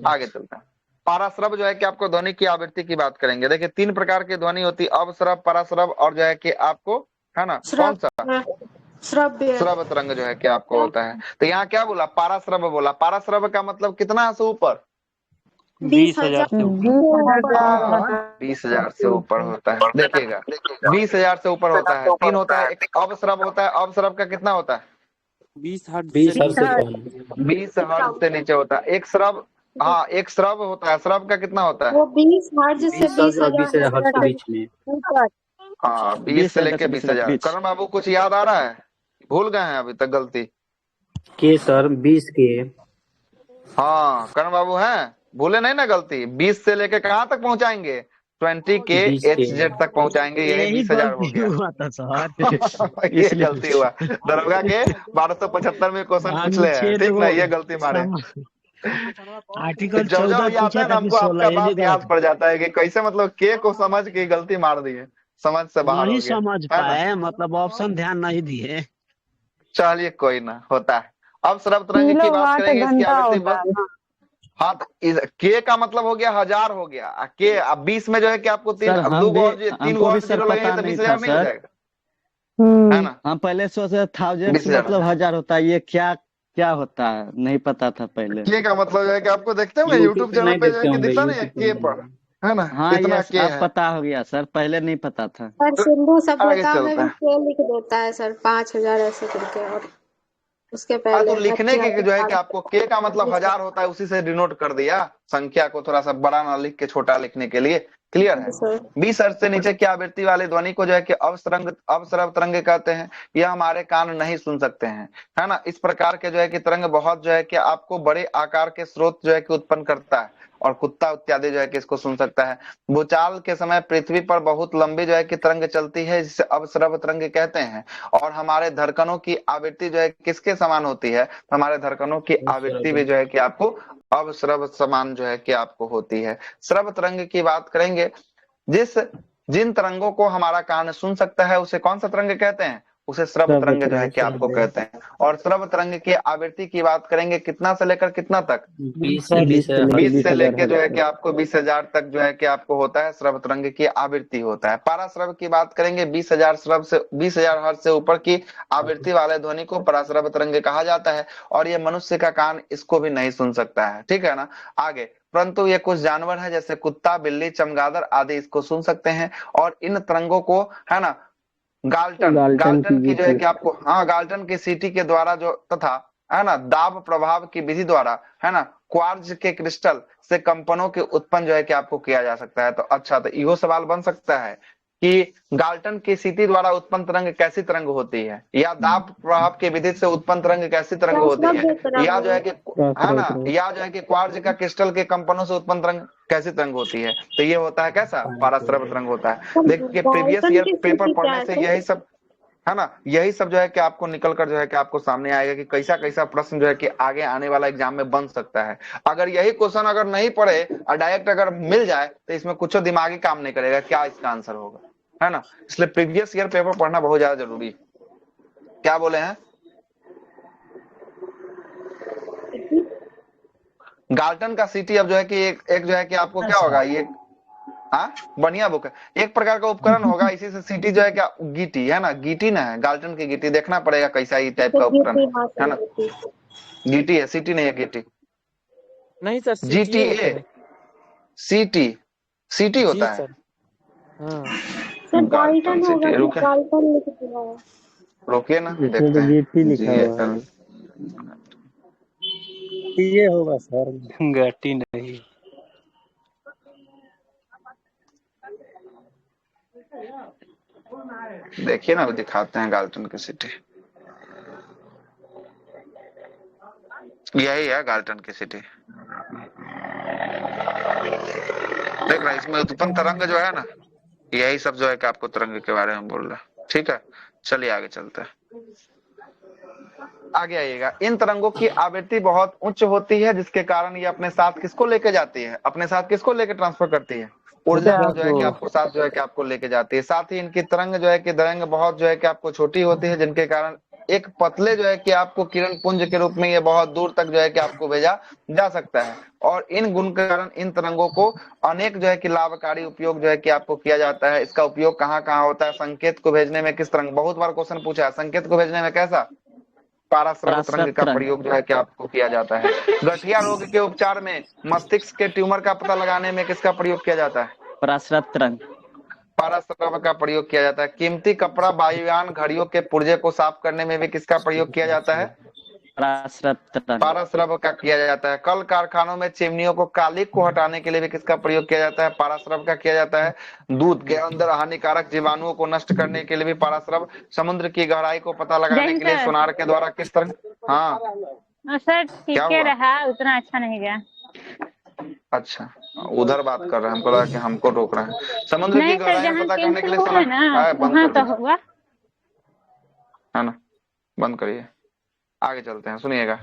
Speaker 1: आगे चलते हैं। पाराश्रव जो है कि आपको ध्वनि की आवृत्ति की बात करेंगे। देखिए 3 प्रकार की ध्वनि होती है, अवश्रव, पराश्रव और जो है कि आपको, है ना, कौन सा? श्रव तरंग जो है कि आपको होता है। तो यहाँ क्या बोला? पाराश्रव बोला। पाराश्रव का मतलब कितना से ऊपर?
Speaker 3: 20,000 से
Speaker 1: 20,000 से ऊपर होता है। देखिएगा 20,000 से ऊपर होता है। 3 होता है, एक अवश्रव होता है। अवश्रव का कितना होता है?
Speaker 6: 20 हर्ट्ज से
Speaker 1: 20 हर्ट्ज से नीचे होता है। एक श्रव, हाँ एक श्रव होता है। श्रव का कितना होता है?
Speaker 4: वो 20 हर्ट्ज से
Speaker 6: 20,000 हर्ट्ज के बीच में।
Speaker 1: हाँ, 20 से लेके 20,000। करण बाबू कुछ याद आ रहा है? भूल गए हैं अभी तक गलती
Speaker 6: के सर? 20 के।
Speaker 1: हाँ करण बाबू हैं, भूले नहीं ना गलती। 20 से लेके कहाँ तक पहुंचाएंगे? 20 के HZ तक पहुंचाएंगे। यही 20,000 हो गया।
Speaker 3: हुआ था सर।
Speaker 1: ये गलती हुआ। दरोगा के 1275 में क्वेश्चन पूछ ले, ठीक ना, ये गलती मारे।
Speaker 3: आर्टिकल
Speaker 1: जब
Speaker 3: 14
Speaker 1: ये आता है ना, हमको आपका बात याद पड़ जाता है कि कैसे मतलब के को समझ के गलती मार दी है, समझ से बाहर हो
Speaker 3: नहीं
Speaker 1: गया,
Speaker 3: समझ पाए, मतलब ऑप्शन ध्यान नहीं दिए।
Speaker 1: चलिए कोई ना, होता है। अब श्रव तरंग की बात करेंगे, इसकी आवृत्ति। हाँ, के का मतलब हो गया 1000 हो गया। के अब 20 में जो है कि आपको 3 जीरो लगेंगे तो 20,000 नहीं हो जाएगा, है ना।
Speaker 2: हम पहले सोचे 1000 मतलब 1000 होता है, ये क्या क्या होता है नहीं पता था पहले।
Speaker 1: के का मतलब जो है कि आपको देखते होंगे यूट्यूब
Speaker 6: पे
Speaker 1: चैनल
Speaker 6: नहीं
Speaker 1: पे जो है
Speaker 6: देखते
Speaker 1: कि
Speaker 6: होंगे,
Speaker 1: दिखता नहीं है
Speaker 6: यूट्यूब पे
Speaker 1: के पर, है ना,
Speaker 2: हाँ
Speaker 1: इतना
Speaker 2: यस
Speaker 1: के
Speaker 2: अब
Speaker 1: है।
Speaker 2: पता हो गया सर, पहले नहीं पता था।
Speaker 4: सर सिंधु
Speaker 1: आगे
Speaker 4: सभ्यता में
Speaker 1: चलते
Speaker 4: भी
Speaker 1: हैं।
Speaker 4: के लिख देता है सर, 5,000 ऐसे करके, और उसके
Speaker 1: हाँ
Speaker 4: पहले
Speaker 1: तो लिखने के जो है कि
Speaker 4: 18,000।
Speaker 1: आपको के का मतलब 1000 होता है, उसी से डिनोट कर दिया, संख्या को थोड़ा सा बड़ा ना लिख के छोटा लिखने के लिए। क्लियर है।
Speaker 4: सर
Speaker 1: 20 हर्ट्ज से नीचे की आवृत्ति वाले ध्वनि को जो है कि अवस्रव तरंग कहते हैं। यह हमारे कान नहीं सुन सकते हैं, है ना। इस प्रकार के जो है कि तरंग बहुत जो है कि आपको बड़े आकार के स्रोत जो है कि उत्पन्न करता है, और कुत्ता इत्यादि जो है कि इसको सुन सकता है। भूचाल के समय पृथ्वी पर बहुत लंबी जो है कि तरंग चलती है, जिसे अवस्रव तरंग कहते हैं। और हमारे धड़कनों की आवृत्ति जो है किसके समान होती है, तो हमारे धड़कनों की आवृत्ति भी जो है कि आपको अवस्रव समान जो है कि आपको होती है। श्रव तरंग की बात करेंगे, जिन तरंगों को हमारा कान सुन सकता है उसे कौन सा तरंग कहते हैं, उसे श्रव तरंग जो है कि आपको कहते हैं। और श्रव तरंग की आवृत्ति की बात करेंगे, कितना से लेकर कितना तक,
Speaker 6: 20 से 20,000
Speaker 1: 20 से लेके जो है कि आपको 20,000 तक जो है कि आपको होता है श्रव तरंग की आवृत्ति होता है। पाराश्रव की बात करेंगे, 20,000 श्रव से 20,000 हर्ट्ज से ऊपर की आवृत्ति वाले ध्वनि को पराश्रव तरंग कहा जाता है, और ये मनुष्य का कान इसको भी नहीं सुन सकता है, ठीक है ना। आगे, परंतु ये कुछ जानवर है जैसे कुत्ता, बिल्ली, चमगादड़ आदि इसको सुन सकते हैं। और इन तरंगों को, है ना, गाल्टन की जो है कि आपको, हाँ, गाल्टन की सीटी के द्वारा जो, तथा, है ना, दाब प्रभाव की विधि द्वारा, है ना, क्वार्ट्ज के क्रिस्टल से कंपनों के उत्पन्न जो है कि आपको किया जा सकता है। तो अच्छा, तो यो सवाल बन सकता है कि गाल्टन की सीटी द्वारा उत्पन्न तरंग कैसी तरंग होती है, या दाब प्रभाव की विधि से उत्पन्न तरंग कैसी तरंग होती है, या जो है कि, है ना, या जो है कि क्वार्ट्ज का क्रिस्टल के कंपनों से उत्पन्न तरंग कैसी तरंग होती है। तो ये होता है कैसा, पाराश्रव तरंग होता है। देखिए प्रीवियस ईयर पेपर पढ़ने से यही सब, है ना, यही सब जो है कि आपको निकल कर जो है कि आपको सामने आएगा कि कैसा कैसा प्रश्न जो है कि आगे आने वाला एग्जाम में बन सकता है। अगर यही क्वेश्चन अगर नहीं पढ़े और डायरेक्ट अगर मिल जाए तो इसमें कुछ दिमागी काम नहीं करेगा, क्या इसका आंसर होगा, है ना। इसलिए प्रीवियस ईयर पेपर पढ़ना बहुत ज्यादा जरूरी है। क्या बोले हैं, गाल्टन का सिटी अब जो है कि एक जो है कि आपको क्या होगा, ये, हाँ, बढ़िया बुक है। एक प्रकार का उपकरण होगा, इसी से सीटी जो है क्या, गीटी, है ना, गीटी ना है, गाल्टन की गीटी, देखना पड़ेगा कैसा ही टाइप का उपकरण है ना। गीटी है, सीटी नहीं है, गीटी
Speaker 7: नहीं सर,
Speaker 1: जीटीए, सीटी, सीटी होता है।
Speaker 4: सर
Speaker 1: गाल्टन सिटी, रुके,
Speaker 4: गाल्टन लिख दिया है।
Speaker 1: रुकिए ना, देखते हैं।
Speaker 7: ये होगा सर, गंगाटी नहीं।
Speaker 1: देखिए ना, दिखाते हैं गाल्टन की सिटी, यही है गाल्टन की सिटी। देख रहा है, इसमें उत्पन्न तरंग जो है ना, यही सब जो है कि आपको तरंग के बारे में बोल रहा है, ठीक है। चलिए आगे चलते हैं, आगे आइएगा। इन तरंगों की आवृत्ति बहुत उच्च होती है, जिसके कारण ये अपने साथ किसको लेके जाती है, अपने साथ किसको लेके ट्रांसफर करती है, ऊर्जा को जो है कि आपको साथ जो है कि आपको लेके जाती है। साथ ही इनकी तरंग जो है कि तरंग बहुत जो है कि आपको छोटी होती है, जिनके कारण एक पतले जो है कि आपको किरण पुंज के रूप में ये बहुत दूर तक जो है कि आपको भेजा जा सकता है। और इन गुण के कारण इन तरंगों को अनेक जो है कि लाभकारी उपयोग जो है कि आपको किया जाता है। इसका उपयोग कहाँ कहाँ होता है, संकेत को भेजने में किस तरंग, बहुत बार क्वेश्चन पूछा है, संकेत को भेजने में कैसा, पाराश्रव तरंग का प्रयोग जो है कि आपको किया जाता है। गठिया रोग के उपचार में, मस्तिष्क के ट्यूमर का पता लगाने में किसका प्रयोग किया जाता है,
Speaker 2: पराश्रव तरंग,
Speaker 1: पाराश्रव का प्रयोग किया जाता है। कीमती कपड़ा, वायुयान, घड़ियों के पुर्जे को साफ करने में भी किसका प्रयोग किया जाता है,
Speaker 2: पराश्रव तरंग,
Speaker 1: पाराश्रव का किया जाता है। कल कारखानों में चिमनियों को, कालिक को हटाने के लिए भी किसका प्रयोग किया जाता है, पाराश्रव का किया जाता है। दूध के अंदर हानिकारक जीवाणुओं को नष्ट करने के लिए भी पाराश्रव। समुद्र की गहराई को पता लगाने के लिए सोनार के द्वारा किस तरह, हाँ
Speaker 5: सर ठीक है रहा, उतना अच्छा नहीं गया।
Speaker 1: अच्छा, उधर बात कर रहे हैं, हमको लगा कि हमको रोक रहे हैं। समुद्र की गहराई में पता करने के लिए
Speaker 5: है ना, वहाँ तो होगा,
Speaker 1: है ना, बंद करिए, आगे चलते हैं, सुनिएगा।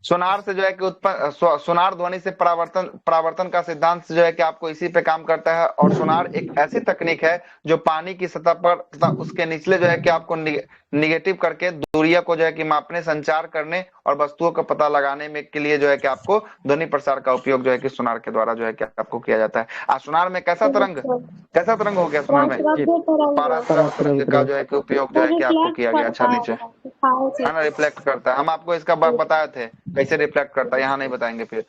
Speaker 1: सोनार से जो है कि उत्पन्न सोनार ध्वनि से परावर्तन का सिद्धांत जो है कि आपको इसी पे काम करता है। और सोनार एक ऐसी तकनीक है जो पानी की सतह पर तथा उसके निचले जो है कि आपको निगेटिव करके दूरियों को जो है कि मापने, संचार करने और वस्तुओं का पता लगाने में के लिए जो है कि आपको ध्वनि प्रसार का उपयोग जो है कि सोनार के द्वारा जो है कि आपको किया जाता है। सोनार में कैसा तरंग हो गया सोनार में?
Speaker 4: पराश्रव्य तरंग।
Speaker 1: पराश्रव तरंग का जो है कि उपयोग जो
Speaker 4: वो
Speaker 1: है कि आपको
Speaker 4: रिफ्लेक्ट
Speaker 1: किया गया। अच्छा
Speaker 4: करता
Speaker 1: नीचे
Speaker 4: है
Speaker 1: है ना, रिफ्लेक्ट करता है। हम आपको इसका बताए थे कैसे रिफ्लेक्ट करता है, यहाँ नहीं बताएंगे। फिर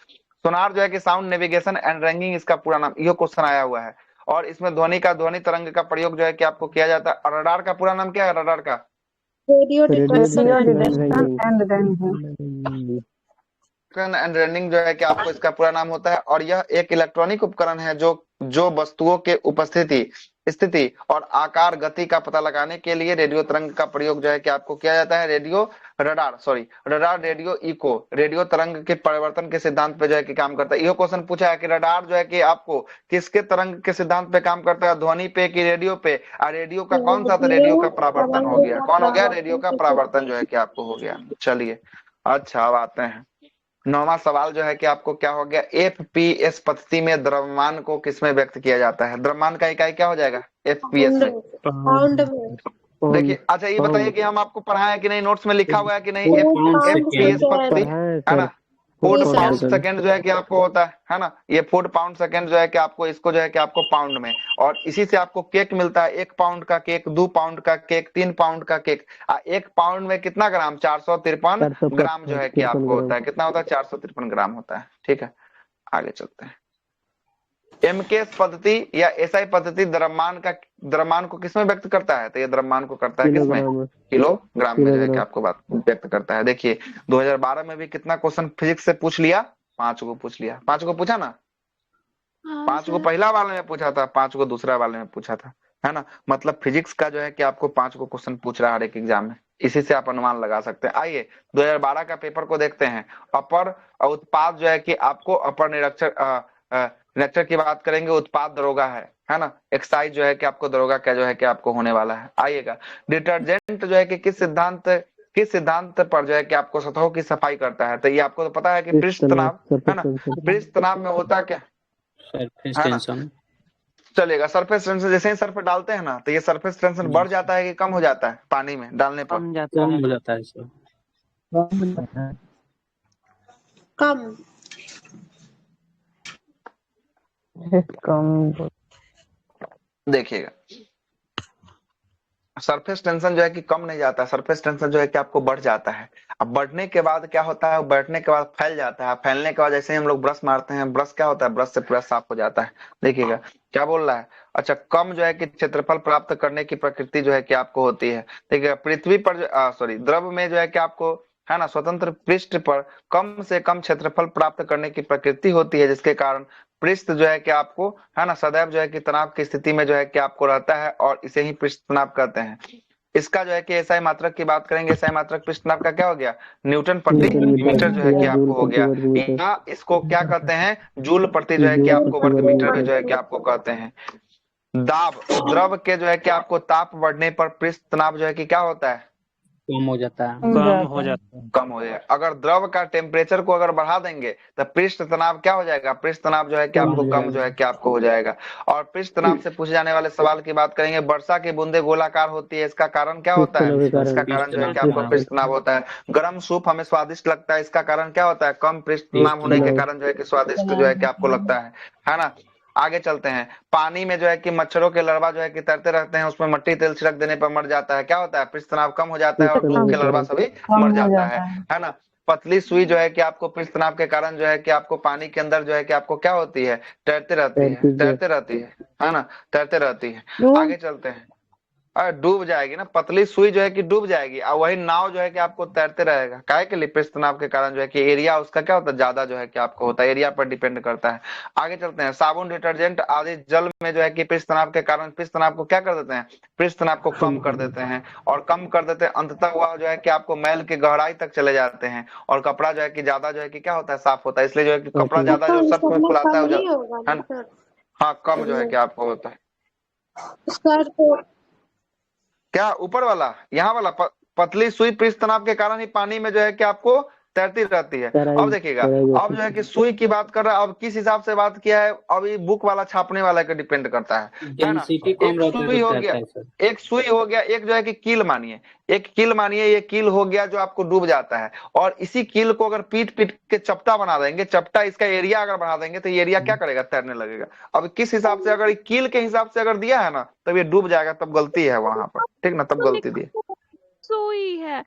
Speaker 1: सोनार जो है कि साउंड नेविगेशन एंड रैंकिंग इसका पूरा नाम, ये क्वेश्चन आया हुआ है। और इसमें ध्वनि तरंग का प्रयोग जो है कि आपको किया जाता है। और रडार का पूरा नाम क्या है? रडार का
Speaker 4: रेडियो डिटेक्शन
Speaker 1: एंड रनिंग जो है कि आपको इसका पूरा नाम होता है। और यह एक इलेक्ट्रॉनिक उपकरण है जो वस्तुओं के उपस्थिति, स्थिति और आकार, गति का पता लगाने के लिए रेडियो तरंग का प्रयोग जो है कि आपको किया जाता है। रडार रेडियो तरंग के परिवर्तन के सिद्धांत पे जो है कि काम करता है। यह क्वेश्चन पूछा है कि रडार जो है कि आपको किसके तरंग के सिद्धांत पे काम करता है? ध्वनि पे कि रेडियो पे? और रेडियो का कौन सा? तो रेडियो का परावर्तन हो गया। कौन हो गया? रेडियो का परावर्तन जो है कि आपको हो गया। चलिए अच्छा, अब आते हैं 9वां सवाल जो है कि आपको क्या हो गया? एफपीएस पद्धति में द्रव्यमान को किसमें व्यक्त किया जाता है? द्रव्यमान का इकाई क्या हो जाएगा एफपीएस में?
Speaker 4: पाउंड में।
Speaker 1: देखिए अच्छा, ये बताइए कि हम आपको पढ़ाए कि नहीं, नोट्स में लिखा हुआ है कि नहीं?
Speaker 6: पाउंड
Speaker 1: एफपीएस
Speaker 6: सेकेंड
Speaker 1: पद्धति है ना, फुट
Speaker 4: जी
Speaker 1: पाउंड
Speaker 4: सर।
Speaker 1: सेकंड जो है कि आपको होता है ना, ये फुट पाउंड सेकंड जो है कि आपको इसको जो है कि आपको पाउंड में। और इसी से आपको केक मिलता है, 1 पाउंड का केक, 2 पाउंड का केक, 3 पाउंड का केक। 1 पाउंड में कितना ग्राम? 453 ग्राम जो है कि आपको होता है। कितना होता है? 453 ग्राम होता है। ठीक है, आगे चलते हैं। एमकेएस पद्धति या एसआई पद्धति द्रव्यमान को किसमें व्यक्त करता है? तो ये द्रव्यमान को करता है किसमें? किलोग्राम में जो है कि आपको बात व्यक्त करता है। देखिए 2012 में भी कितना क्वेश्चन फिजिक्स से पूछ लिया? 5 को पूछ लिया। 5 को पूछा ना? 5 को पहला वाले में पूछा था, 5 को दूसरा वाले में पूछा था, है ना। मतलब फिजिक्स का जो है कि आपको 5 को क्वेश्चन पूछ रहा है हर एक एग्जाम में। इसी से आप अनुमान लगा सकते हैं। आइए 2012 का पेपर को देखते हैं। अपर उत्पाद जो है कि आपको अपर निरक्षर की बात करेंगे, उत्पाद दरोगा है ना। एक्साइज जो है कि आपको दरोगा क्या जो है कि आपको होने वाला है। आइएगा डिटर्जेंट जो है कि किस सिद्धांत पर जो है कि आपको सतहों की सफाई करता है? तो ये आपको तो पता है कि पृष्ठ तनाव, है ना। पृष्ठ तनाव में होता क्या
Speaker 6: सरफेस
Speaker 1: है ना?
Speaker 6: टेंशन।
Speaker 1: चलेगा सरफेस टेंशन। जैसे ही सर्फ डालते हैं ना, तो ये सरफेस टेंशन बढ़ जाता है कि कम हो जाता है पानी में डालने पर?
Speaker 6: कम हो जाता है सर।
Speaker 4: कम।
Speaker 1: देखिएगा सरफेस टेंशन जो है कि कम नहीं जाता है, सरफेस टेंशन जो है कि आपको बढ़ जाता है। अब बढ़ने के बाद क्या होता है? बढ़ने के बाद फैल जाता है। फैलने के बाद जैसे ही हम लोग ब्रश मारते हैं, ब्रश क्या होता है? ब्रश से पूरा साफ हो जाता है। देखिएगा क्या बोल रहा है। अच्छा, कम जो है कि क्षेत्रफल प्राप्त करने की प्रकृति जो है कि आपको होती है। देखिएगा पृथ्वी पर द्रव में जो है कि आपको, है ना, स्वतंत्र पृष्ठ पर कम से कम क्षेत्रफल प्राप्त करने की प्रकृति होती है, जिसके कारण पृष्ठ जो है कि आपको, है ना, सदैव जो है कि तनाव की स्थिति में जो है कि आपको रहता है, और इसे ही पृष्ठ तनाव कहते हैं। इसका जो है कि एसआई मात्रक की बात करेंगे, एसआई मात्रक पृष्ठ तनाव का क्या हो गया? न्यूटन प्रति मीटर जो है कि आपको हो गया। या इसको क्या कहते हैं? जूल प्रति जो है कि आपको वर्ग मीटर में जो है कि आपको कहते हैं। दाब, द्रव के जो है कि आपको ताप बढ़ने पर पृष्ठ तनाव जो है कि क्या होता है?
Speaker 6: कम हो जाता है।
Speaker 1: कम हो जाएगा। अगर द्रव का टेम्परेचर को अगर बढ़ा देंगे तो पृष्ठ तनाव क्या हो जाएगा? पृष्ठ तनाव जो है कि आपको कम जो है कि आपको हो जाएगा। और पृष्ठ तनाव से पूछे जाने वाले सवाल की बात करेंगे। वर्षा की बूंदे गोलाकार होती है, इसका कारण क्या होता है? इसका कारण जो है कि आपको पृष्ठ तनाव होता है। गर्म सूप हमें स्वादिष्ट लगता है, इसका कारण क्या होता है? कम पृष्ठ तनाव होने के कारण जो है कि स्वादिष्ट जो है कि आपको लगता है ना। आगे चलते हैं। पानी में जो है कि मच्छरों के लार्वा जो है कि तैरते रहते हैं, उसमें मट्टी तेल छिड़क देने पर मर जाता है। क्या होता है? पृष्ठ तनाव कम हो जाता है और के लार्वा सभी मर जाता है ना। पतली सुई जो है कि आपको पृष्ठ तनाव के कारण जो है कि आपको पानी के अंदर जो है कि आपको क्या होती है? तैरते रहती है ना, तैरते रहती है। आगे चलते हैं। डूब जाएगी ना, पतली सुई जो है कि डूब जाएगी, और वही नाव जो है कि आपको तैरते रहेगा। काहे के लिए? पृष्ठ तनाव के कारण जो है कि एरिया उसका क्या होता है? ज्यादा जो है कि आपको होता है, एरिया पर डिपेंड करता है। आगे चलते हैं। साबुन, डिटर्जेंट आदि जल में जो है कि पृष्ठ तनाव के कारण पृष्ठ तनाव को क्या कर देते हैं? पृष्ठ तनाव को कम कर देते हैं। और कम कर देते हैं, अंततः हुआ जो है कि आपको मैल की गहराई तक चले जाते हैं, और कपड़ा जो है कि ज्यादा जो है कि क्या होता है? साफ होता है। इसलिए जो है कि कपड़ा ज्यादा जो सर्फ में फुलाता है, है ना। हाँ, कम जो है कि आपको होता है। क्या ऊपर वाला, यहाँ वाला पतली सुई पृष्ठ तनाव के कारण ही पानी में जो है कि आपको तैरती रहती है। अब देखिएगा, अब जो है कि सुई की बात कर रहा है, अब किस हिसाब से बात किया है, अब ये बुक वाला छापने वाला का डिपेंड करता है ना।
Speaker 6: डेंसिटी कम
Speaker 1: एक
Speaker 6: रहता है
Speaker 1: सुई
Speaker 6: तो
Speaker 1: हो
Speaker 6: तैरता
Speaker 1: गया,
Speaker 6: है सर।
Speaker 1: एक सुई हो गया, एक जो है कि कील मानिए, एक कील मानिए, ये कील हो गया जो आपको डूब जाता है। और इसी कील को अगर पीट पीट के चपटा बना देंगे, चपटा इसका एरिया अगर बढ़ा देंगे तो ये एरिया क्या करेगा, तैरने लगेगा। अब किस हिसाब से, अगर कील के हिसाब से अगर दिया है ना, तब ये डूब जाएगा, तब गलती है वहां पर, ठीक ना, तब गलती दी।
Speaker 8: सुई है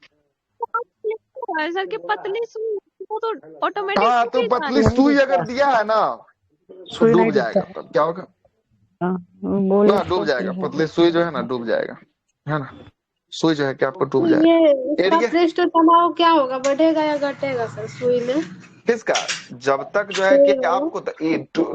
Speaker 8: सर की पतली सुई, वो तो ऑटोमेटिक
Speaker 1: हाँ, तो पतली सुई अगर दिया है ना तो डूब जाएगा, तब क्या होगा ना, डूब जाएगा। पतली सुई जो है ना डूब जाएगा, है ना, सुई जो है कि आपको डूब जाएगा।
Speaker 4: ये इसका
Speaker 1: एरिया
Speaker 4: पृष्ठ तनाव क्या होगा, बढ़ेगा या घटेगा सर सुई में?
Speaker 1: किसका, जब तक जो है कि आपको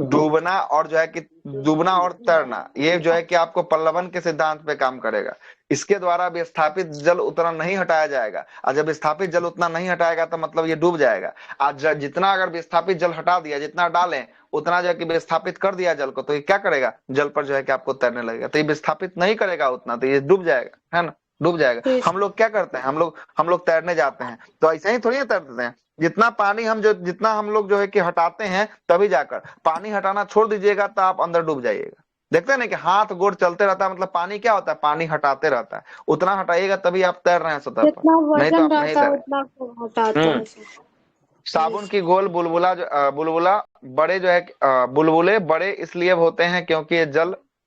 Speaker 1: डूबना और जो है कि डूबना और तैरना, ये जो है कि आपको पल्लवन के सिद्धांत पे काम करेगा। इसके द्वारा विस्थापित जल उतना नहीं हटाया जाएगा, और जब विस्थापित जल उतना नहीं हटाएगा तो मतलब ये डूब जाएगा। आज जितना अगर विस्थापित जल हटा दिया, जितना डालें उतना जो है कि विस्थापित कर दिया जल को, तो ये क्या करेगा, जल पर जो है कि आपको तैरने लगेगा। तो ये विस्थापित नहीं करेगा उतना, तो ये डूब जाएगा, है ना, डूब जाएगा। हम लोग क्या करते हैं, हम लोग तैरने जाते हैं तो ऐसे ही थोड़ी तैरते हैं। जितना पानी जितना हम लोग जो है कि हटाते हैं, तभी जाकर, पानी हटाना छोड़ दीजिएगा तो आप अंदर डूब जाइएगा। देखते हैं ना कि हाथ गोड़ चलते रहता है, मतलब पानी क्या होता है, पानी हटाते रहता है। उतना हटाइएगा तभी आप तैर रहे हैं सतह पर,
Speaker 4: जितना
Speaker 1: नहीं तो
Speaker 4: वजन
Speaker 1: आप नहीं
Speaker 4: रहता है
Speaker 1: तैरेंगे।
Speaker 4: उतना को हटाते हैं सर।
Speaker 1: साबुन की गोल बुलबुला बुलबुला बड़े जो है बुलबुले बड़े इसलिए होते हैं क्योंकि ये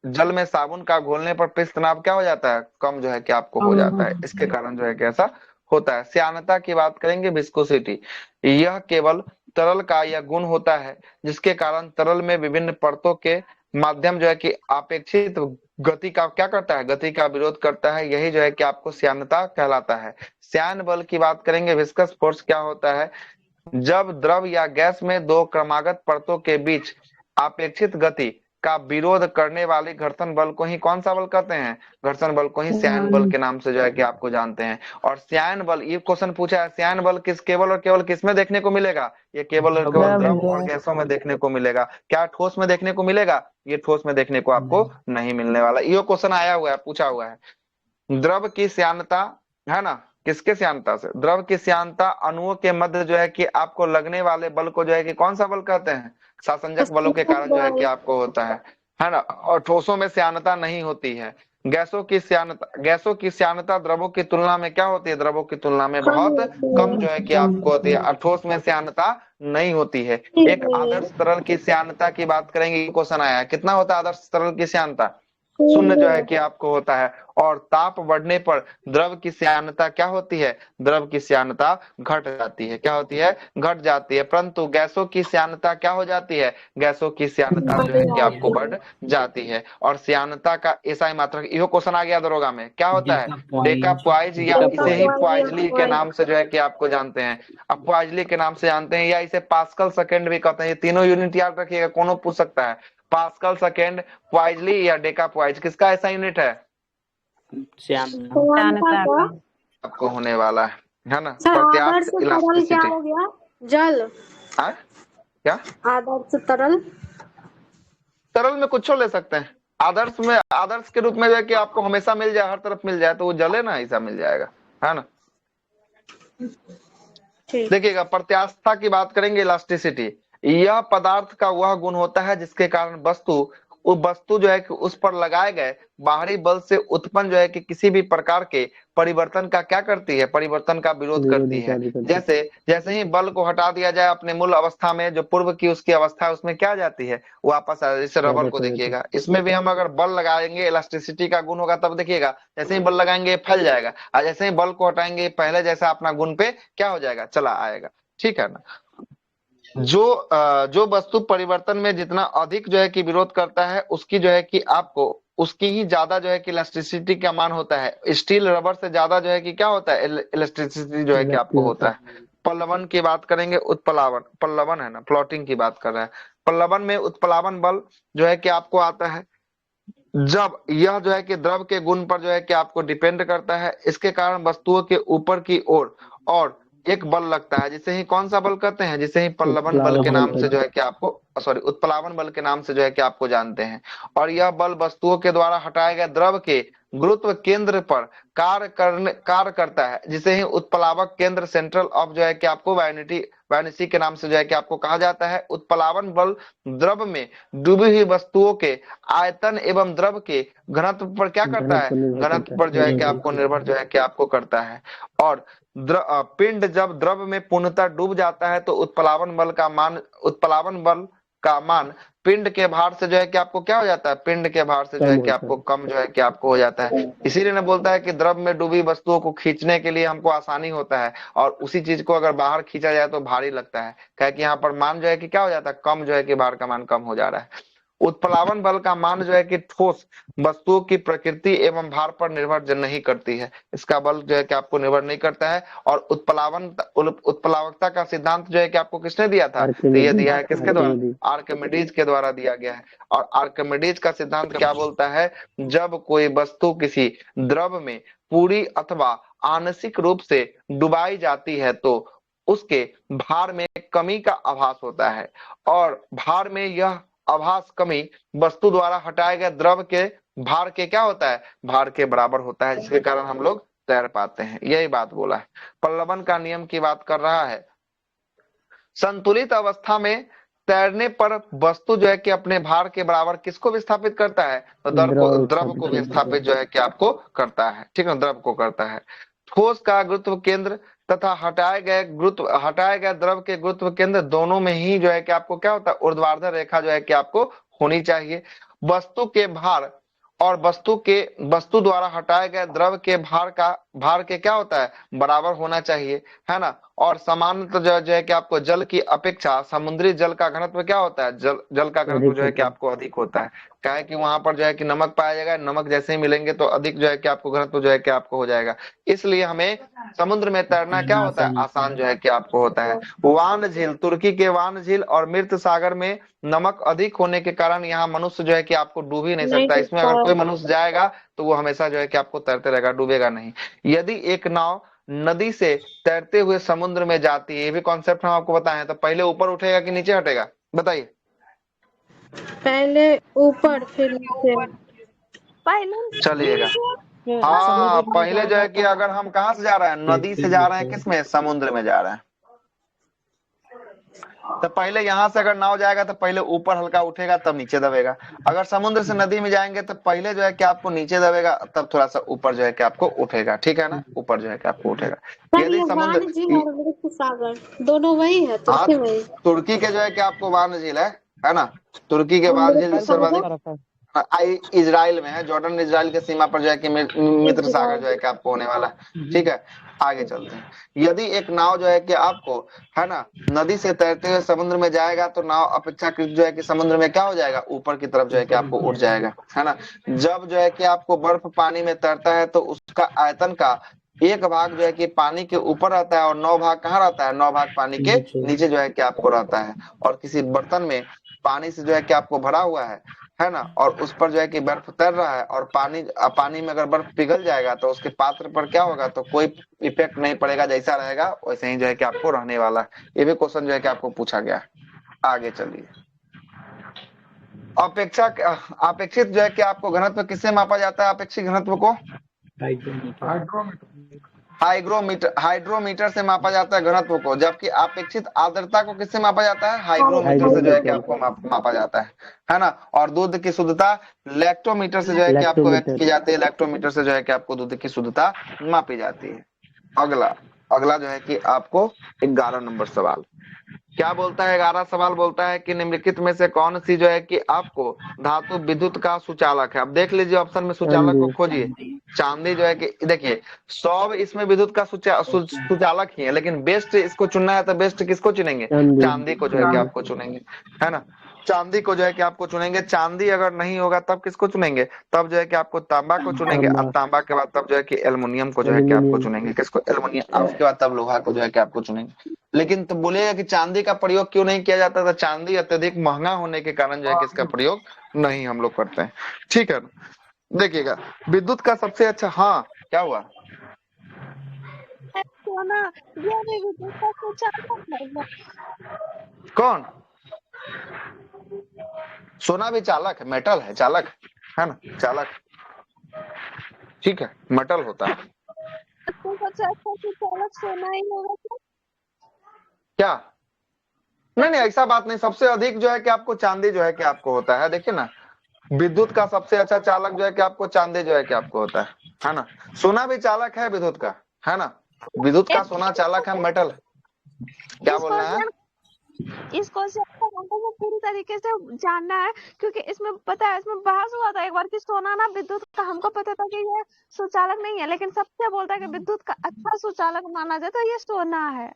Speaker 1: जल में साबुन का घोलने पर पृष्ठ तनाव क्या हो जाता है, कम जो है कि आपको हो जाता है। इसके कारण जो है कि ऐसा होता है। श्यानता की बात करेंगे, विस्कोसिटी, यह केवल तरल का यह गुण होता है जिसके कारण तरल में विभिन्न परतों के माध्यम जो है कि अपेक्षित गति का क्या करता है, गति का विरोध करता है। यही जो है कि आपको श्यानता कहलाता है। श्यान बल की बात करेंगे, विस्कस फोर्स क्या होता है, जब द्रव या गैस में दो क्रमागत परतों के बीच अपेक्षित गति का विरोध करने वाले घर्षण बल को ही कौन सा बल कहते हैं, घर्षण बल को ही श्यान बल के नाम से जो है कि आपको जानते हैं। और श्यान बल, ये क्वेश्चन पूछा है, श्यान बल केवल और केवल किस में देखने को मिलेगा, ये केवल और केवल द्रव और गैसों में देखने को मिलेगा। क्या ठोस में देखने को मिलेगा, ये ठोस में देखने को आपको नहीं मिलने वाला। ये क्वेश्चन आया हुआ है, पूछा हुआ है। द्रव की श्यानता, है ना, किसके श्यानता से, द्रव की श्यानता अणुओं के मध्य जो है कि आपको लगने वाले बल को जो है कि कौन सा बल कहते हैं, सासंजक बलों के कारण जो है कि आपको होता है ना। और ठोसों में श्यानता नहीं होती है। गैसों की श्यानता द्रवों की तुलना में क्या होती है, द्रवों की तुलना में बहुत कम जो है कि आपको होती है। और ठोस में श्यानता नहीं होती है। एक आदर्श तरल की श्यानता की बात करेंगे, क्वेश्चन आया है, कितना होता है आदर्श तरल की श्यानता, शून्य जो है कि आपको होता है। और ताप बढ़ने पर द्रव की श्यानता क्या होती है, द्रव की श्यानता घट जाती है, क्या होती है, घट जाती है। परंतु गैसों की श्यानता क्या हो जाती है, गैसों की श्यानता जो है कि आपको बढ़ जाती है। और श्यानता का एसआई मात्रक, यो क्वेश्चन आ गया दरोगा में, क्या होता है, डेका पॉइज, या इसे ही पॉइजली के नाम से जो है कि आपको जानते हैं। अब पॉइजली के नाम से जानते हैं, या इसे पास्कल सेकेंड भी कहते हैं। ये तीनों यूनिट याद रखिएगा, कौन पूछ सकता है, पास्कल सेकेंड, पॉइजली या डेका पॉइज, किसका ऐसा यूनिट है,
Speaker 4: श्यानता का
Speaker 1: आपको होने वाला है ना।
Speaker 4: सर। आदर्श
Speaker 1: प्रत्यास्थ
Speaker 4: तरल क्या
Speaker 1: इलास्टिसिटी,
Speaker 4: हो गया, जल,
Speaker 1: क्या
Speaker 4: आदर्श तरल,
Speaker 1: तरल में कुछ ले सकते हैं। आदर्श के रूप में जो है कि आपको हमेशा मिल जाए, हर तरफ मिल जाए, तो वो जले ना, ऐसा मिल जाएगा, है ना। देखिएगा, प्रत्यास्थता की बात करेंगे, इलास्टिसिटी, यह पदार्थ का वह गुण होता है जिसके कारण वस्तु जो है कि उस पर लगाए गए बाहरी बल से उत्पन्न जो है कि किसी भी प्रकार के परिवर्तन का क्या करती है, परिवर्तन का विरोध करती है। जैसे ही बल को हटा दिया जाए अपने मूल अवस्था में, जो पूर्व की उसकी अवस्था है उसमें क्या जाती है, वापस आ। जैसे रबर को देखिएगा, इसमें भी हम अगर बल लगाएंगे, इलास्टिसिटी का गुण होगा, तब देखिएगा जैसे ही बल लगाएंगे फैल जाएगा, और जैसे ही बल को हटाएंगे पहले जैसा अपना गुण पे क्या हो जाएगा, चला आएगा, ठीक है ना। जो वस्तु परिवर्तन में जितना अधिक जो है कि विरोध करता है, उसकी जो है कि आपको उसकी ही ज्यादा जो है कि इलास्टिसिटी का मान होता है। स्टील रबर से ज्यादा जो है कि क्या होता है, इलास्टिसिटी जो है कि आपको होता है। पल्लवन की बात करेंगे, पल्लवन है ना, प्लॉटिंग की बात कर रहा है। पल्लवन में उत्प्लावन बल जो है कि आपको आता है जब यह जो है कि द्रव के गुण पर जो है कि आपको डिपेंड करता है। इसके कारण वस्तुओं के ऊपर की ओर और एक बल लगता है, जिसे ही कौन सा बल कहते हैं, जिसे ही पल्लवन बल के नाम से जो है कि आपको उत्प्लावन बल के नाम से जो है कि आपको जानते हैं। और यह बल वस्तुओं के द्वारा हटाए गए द्रव के गुरुत्व केंद्र पर कार्य करता है, जिसे ही उत्प्लावक केंद्र सेंट्रल ऑफ जो है कि आपको वायनिसी के नाम से जो है कि आपको कहा जाता है। उत्प्लावन बल द्रव में डूबी हुई वस्तुओं के आयतन एवं द्रव के घनत्व पर क्या करता है, घनत्व पर जो है कि आपको निर्भर जो है कि आपको करता है। और पिंड जब द्रव में पूर्णतः डूब जाता है तो उत्प्लावन बल का मान पिंड के भार से जो है कि आपको क्या हो जाता है, पिंड के भार से जो है कि आपको कम जो है कि आपको हो जाता है। इसीलिए ना बोलता है कि द्रव में डूबी वस्तुओं को खींचने के लिए हमको आसानी होता है, और उसी चीज को अगर बाहर खींचा जाए तो भारी लगता है, क्या कि यहाँ पर मान जो है कि क्या हो जाता है, कम जो है कि भार का मान कम हो जा रहा है। उत्प्लावन बल का मान जो है कि ठोस वस्तुओं की प्रकृति एवं भार पर निर्भर नहीं करती है, इसका बल जो है कि आपको निर्भर नहीं करता है। और उत्प्लावकता का सिद्धांत जो है कि आपको किसने दिया था, तो ये दिया है किसके द्वारा, आर्किमिडीज के द्वारा दिया गया है। और आर्किमिडीज का सिद्धांत क्या बोलता है, जब कोई वस्तु किसी द्रव में पूरी अथवा आंशिक रूप से डुबाई जाती है तो उसके भार में कमी का आभास होता है, और भार में यह आभास कमी वस्तु द्वारा हटाए गए द्रव के भार के क्या होता है, भार के बराबर होता है, जिसके कारण हम लोग तैर पाते हैं। यही बात बोला है। पल्लवन का नियम की बात कर रहा है। संतुलित अवस्था में तैरने पर वस्तु जो है कि अपने भार के बराबर किसको विस्थापित करता है, तो द्रव को विस्थापित जो है कि आपको करता है, ठीक है, द्रव को करता है। ठोस का गुरुत्व केंद्र तथा हटाए गए द्रव के गुरुत्व केंद्र दोनों में ही जो है कि आपको क्या होता है, ऊर्ध्वाधर रेखा जो है कि आपको होनी चाहिए। वस्तु के भार और वस्तु द्वारा हटाए गए द्रव के भार के क्या होता है, बराबर होना चाहिए, है ना। और सामान्यतः जो है कि आपको जल की अपेक्षा समुद्री जल का घनत्व क्या होता है, जल का घनत्व जो है कि आपको अधिक होता है। क्या है कि वहां पर जो है कि नमक पाया जाएगा, नमक जैसे ही मिलेंगे तो अधिक जो है कि आपको घनत्व जो है कि आपको हो जाएगा। इसलिए हमें समुद्र में तैरना क्या होता है, आसान जो है कि आपको होता है। वान झील, तुर्की के वान झील और मृत सागर में नमक अधिक होने के कारण यहाँ मनुष्य जो है कि आपको डूब ही नहीं सकता। इसमें अगर कोई मनुष्य जाएगा तो वो हमेशा जो है कि आपको तैरते रहेगा, डूबेगा नहीं। यदि एक नाव नदी से तैरते हुए समुद्र में जाती है, ये भी कॉन्सेप्ट हम आपको बताएं, तो पहले ऊपर उठेगा कि नीचे हटेगा, बताइए।
Speaker 4: पहले ऊपर फिर नीचे।
Speaker 8: पहले
Speaker 1: चलिएगा, हाँ, पहले जो है कि अगर हम कहाँ से जा रहे हैं, नदी से जा रहे हैं, किसमें, समुद्र में जा रहे हैं, तो पहले यहाँ से अगर नाव जाएगा तो पहले ऊपर हल्का उठेगा तब नीचे दबेगा। अगर समुद्र से नदी में जाएंगे तो पहले जो है कि आपको नीचे दबेगा तब थोड़ा सा ऊपर जो है कि आपको उठेगा, ठीक है ना, ऊपर जो है कि आपको उठेगा। यदि समुद्र
Speaker 4: सागर दोनों वही है, तुर्की वही,
Speaker 1: तुर्की के जो है कि आपको वान झील है ना, तुर्की के वान झील सर्वाधिक इजराइल में है, जॉर्डन इजराइल के सीमा पर जो है कि मित्र सागर जो है कि आपको होने वाला है, ठीक है। आगे चलते हैं। यदि एक नाव जो है कि आपको, है ना, नदी से तैरते हुए समुद्र में जाएगा तो नाव अपेक्षाकृत जो है कि समुद्र में क्या हो जाएगा, ऊपर की तरफ जो है कि आपको उठ जाएगा, है ना। जब जो है कि आपको बर्फ पानी में तैरता है तो उसका आयतन का एक भाग जो है कि पानी के ऊपर रहता है और 9 भाग कहाँ रहता है, 9 भाग पानी के नीचे जो है कि आपको रहता है। और किसी बर्तन में पानी से जो है कि आपको भरा हुआ है ना, और उस पर जो है कि बर्फ तैर रहा है, और पानी में अगर बर्फ पिघल जाएगा तो उसके पात्र पर क्या होगा, तो कोई इफेक्ट नहीं पड़ेगा, जैसा रहेगा वैसे ही जो है कि आपको रहने वाला है। ये भी क्वेश्चन जो है कि आपको पूछा गया। आगे चलिए। अपेक्षित जो है कि आपको घनत्व किससे मापा जाता है, अपेक्षित घनत्व को हाइड्रोमीटर से मापा जाता है घनत्व को, जबकि अपेक्षित आर्द्रता को किससे मापा जाता है, हाइग्रोमीटर से जो है कि आपको मापा जाता है ना। और दूध की शुद्धता लैक्टोमीटर से जो है कि आपको व्यक्त की जाती है, लैक्टोमीटर से जो है कि आपको दूध की शुद्धता मापी जाती है। अगला जो है कि आपको 11 नंबर सवाल क्या बोलता है, 11 सवाल बोलता है कि निम्नलिखित में से कौन सी जो है कि आपको धातु विद्युत का सुचालक है। अब देख लीजिए ऑप्शन में सुचालक को खोजिए। चांदी जो है कि देखिए सब इसमें विद्युत का सुचालक ही है, लेकिन बेस्ट इसको चुनना है तो बेस्ट किसको चुनेंगे, चांदी को जो है कि आपको चुनेंगे, है ना, चांदी को जो है कि आपको चुनेंगे। चांदी अगर नहीं होगा तब किसको चुनेंगे, तब जो है कि आपको तांबा को चुनेंगे, और तांबा के बाद तब जो है कि एल्युमिनियम को जो है कि आपको चुनेंगे, किसको, एल्युमिनियम, उसके बाद तब लोहा को जो है कि आपको चुनेंगे। लेकिन तो बोलेगा कि चांदी का प्रयोग क्यों नहीं किया जाता, तो चांदी अत्यधिक महंगा होने के कारण जो है कि इसका प्रयोग नहीं हम लोग करते हैं, ठीक है। देखिएगा विद्युत का सबसे अच्छा, हाँ क्या हुआ, कौन, सोना भी चालक है, मेटल है, चालक है ना, चालक। ठीक है, मेटल होता है।
Speaker 8: तो सबसे अच्छा सुचालक सोना ही होगा क्या?
Speaker 1: क्या? नहीं नहीं, ऐसा बात नहीं। सबसे अधिक जो है कि आपको चांदी जो है कि आपको होता है। देखिए ना, विद्युत का सबसे अच्छा चालक जो है कि आपको चांदी जो है कि आपको होता है ना। सोना भी चालक है विद्युत का, है ना। विद्युत का सोना चालक है, मेटल। क्या
Speaker 8: इस
Speaker 1: बोलना है?
Speaker 8: क्वेश्चन इस क्वेश्चन का हमको पूरी तरीके से जानना है, क्योंकि इसमें पता है, इसमें बहस हुआ था एक बार कि सोना ना विद्युत का, हमको पता था कि ये सुचालक नहीं है, लेकिन सबसे बोलता है कि विद्युत का अच्छा सुचालक माना जाए तो ये सोना है।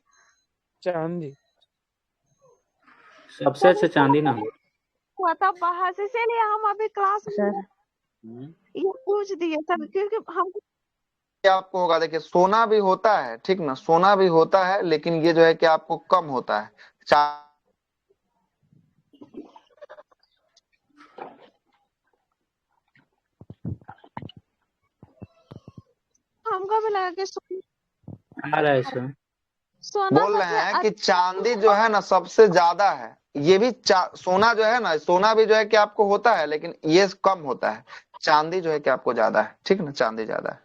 Speaker 7: चांदी।
Speaker 6: सबसे अच्छा चांदी ना हो।
Speaker 8: हुआ था बहस, इसीलिए हम अभी क्लास में ये पूछ दिए सब, क्योंकि हमको
Speaker 1: क्या आपको होगा? देखिए, सोना भी होता है, ठीक ना, सोना भी होता है, लेकिन ये जो है कि आपको कम होता है।
Speaker 8: हमको भी लगा कि
Speaker 6: आ रहा है सर।
Speaker 8: सोना
Speaker 1: बोल रहे
Speaker 8: सबसे
Speaker 1: हैं कि चांदी जो है ना सबसे ज्यादा है। ये भी सोना जो है ना, सोना भी जो है कि आपको होता है, लेकिन ये कम होता है। चांदी जो है कि आपको ज्यादा है, ठीक ना, चांदी ज्यादा है।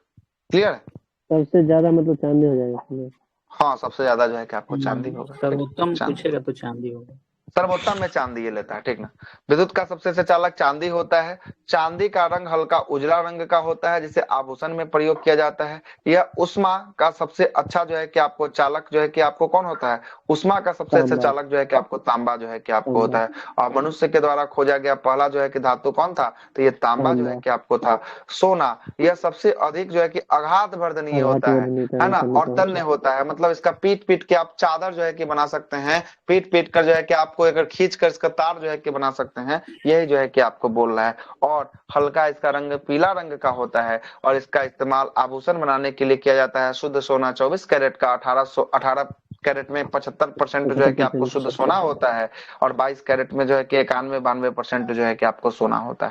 Speaker 1: क्लियर है?
Speaker 9: सबसे ज्यादा मतलब चांदी हो जाएगा इसमें।
Speaker 1: हाँ, सबसे ज्यादा जो है कि आपको चांदी होगा।
Speaker 6: सर्वोत्तम
Speaker 1: चांदी,
Speaker 6: पूछेगा तो चांदी होगा।
Speaker 1: सर्वोत्तम में चांदी ये लेता है, ठीक ना। विद्युत का सबसे अच्छा चालक चांदी होता है। चांदी का रंग हल्का उजला रंग का होता है, जिसे आभूषण में प्रयोग किया जाता है। यह उष्मा का सबसे अच्छा जो है कि आपको चालक जो है कि आपको कौन होता है? उष्मा का सबसे अच्छा चालक जो है कि आपको तांबा जो है कि आपको होता है। और मनुष्य के द्वारा खोजा गया पहला जो है कि धातु कौन था? तो ये तांबा जो है कि आपको था। सोना, यह सबसे अधिक जो है कि आघात वर्धनीय होता है ना, और तन्य होता है। मतलब इसका पीट पीट के आप चादर जो है कि बना सकते हैं। पीट पीट कर जो है कि आपको अगर खींच कर इसका तार जो है कि बना सकते हैं। यही जो है कि आपको बोल रहा है। और हल्का इसका रंग पीला रंग का होता है, और इसका इस्तेमाल आभूषण बनाने के लिए किया जाता है। शुद्ध सोना 24 कैरेट का 18 कैरेट में 75% जो है कि आपको शुद्ध सोना होता है, और 22 कैरेट में जो है कि 91-92% जो है कि आपको सोना होता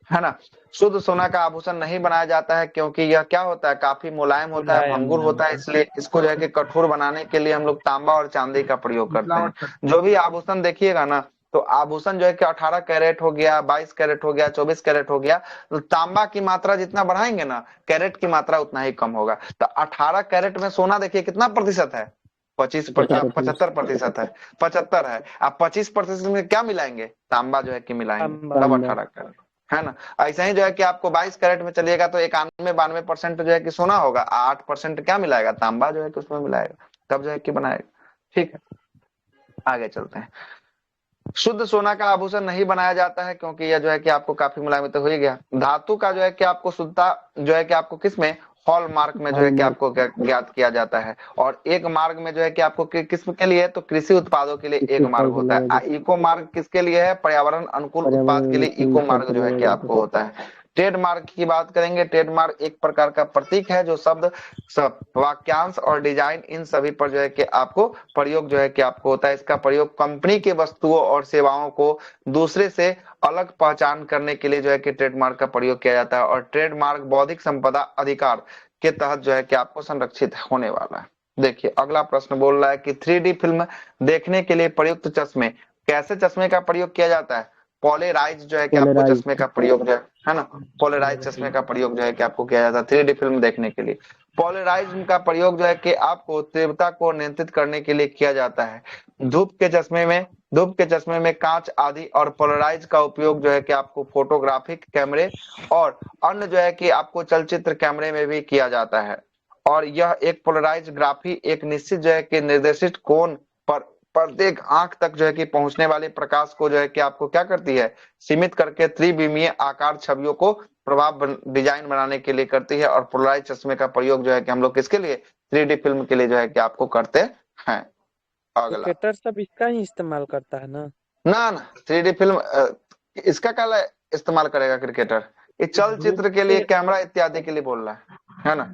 Speaker 1: है ना। शुद्ध सोना का आभूषण नहीं बनाया जाता है, क्योंकि यह क्या होता है? काफी मुलायम होता है, भंगुर होता है। इसलिए इसको जो है कि कठोर बनाने के लिए हम लोग तांबा और चांदी का प्रयोग करते हैं। जो भी आभूषण देखिएगा ना, तो आभूषण जो है कि 18 कैरेट हो गया, 22 कैरेट हो गया, 24 कैरेट हो गया, तो तांबा की मात्रा जितना बढ़ाएंगे ना, कैरेट की मात्रा उतना ही कम होगा। तो 18 कैरेट में सोना देखिए कितना प्रतिशत है? 75% है, 75 है। आप 25% में क्या मिलाएंगे? तांबा जो है कि मिलाएंगे, तब 18 कैरेट, है ना। ऐसा ही जो है कि आपको 22 कैरेट में चलिएगा तो 91-92% जो है कि सोना होगा, 8% क्या मिलाएगा? तांबा जो है कि उसमें मिलाएगा, तब जो है कि बनाएगा। ठीक है, आगे चलते हैं। शुद्ध सोना का आभूषण नहीं बनाया जाता है, क्योंकि यह जो है कि आपको काफी मुलायम तो हो ही गया। धातु का जो है कि आपको शुद्धता जो है कि आपको किसमें? हॉल मार्क में जो है कि आपको ज्ञात किया जाता है। और एक मार्ग में जो है कि आपको किस के लिए? तो कृषि उत्पादों के लिए एक मार्ग होता है। इको मार्ग किसके लिए है? पर्यावरण अनुकूल उत्पाद के लिए इको मार्ग जो है कि आपको होता है। ट्रेडमार्क की बात करेंगे। ट्रेडमार्क एक प्रकार का प्रतीक है, जो शब्द, वाक्यांश और डिजाइन, इन सभी पर जो है कि आपको प्रयोग जो है कि आपको होता है। इसका प्रयोग कंपनी के वस्तुओं और सेवाओं को दूसरे से अलग पहचान करने के लिए जो है कि ट्रेडमार्क का प्रयोग किया जाता है। और ट्रेडमार्क बौद्धिक संपदा अधिकार के तहत जो है कि आपको संरक्षित होने वाला है। देखिए, अगला प्रश्न बोल रहा है कि 3D फिल्म देखने के लिए प्रयुक्त चश्मे, कैसे चश्मे का प्रयोग किया जाता है? पोलराइज जो है कि आपको चश्मे का प्रयोग जो है ना, पोलराइज चश्मे का प्रयोग जो है कि आपको किया जाता है 3D फिल्म देखने के लिए। पोलराइज का प्रयोग जो है कि आपको तीव्रता को नियंत्रित करने के लिए किया जाता है। धूप के चश्मे में कांच आदि और पोलराइज का उपयोग जो है कि आपको फोटोग्राफिक कैमरे और अन्य जो है कि आपको चलचित्र कैमरे में भी किया जाता है। और यह एक पोलराइज ग्राफी एक निश्चित जो है कि निर्देशित कोण पर प्रत्येक आंख तक जो है कि पहुंचने वाले प्रकाश को जो है कि आपको क्या करती है? सीमित करके त्रिविमीय आकार छवियों को प्रभाव डिजाइन बनाने के लिए करती है। और पोलराइज चश्मे का प्रयोग जो है कि हम लोग किसके लिए? 3D फिल्म के लिए जो है कि आपको करते हैं। अगला,
Speaker 7: क्रिकेटर सब इसका ही इस्तेमाल करता है ना?
Speaker 1: ना 3D फिल्म इसका क्या इस्तेमाल करेगा क्रिकेटर? ये चलचित्र के लिए, कैमरा इत्यादि के लिए बोल रहा है ना।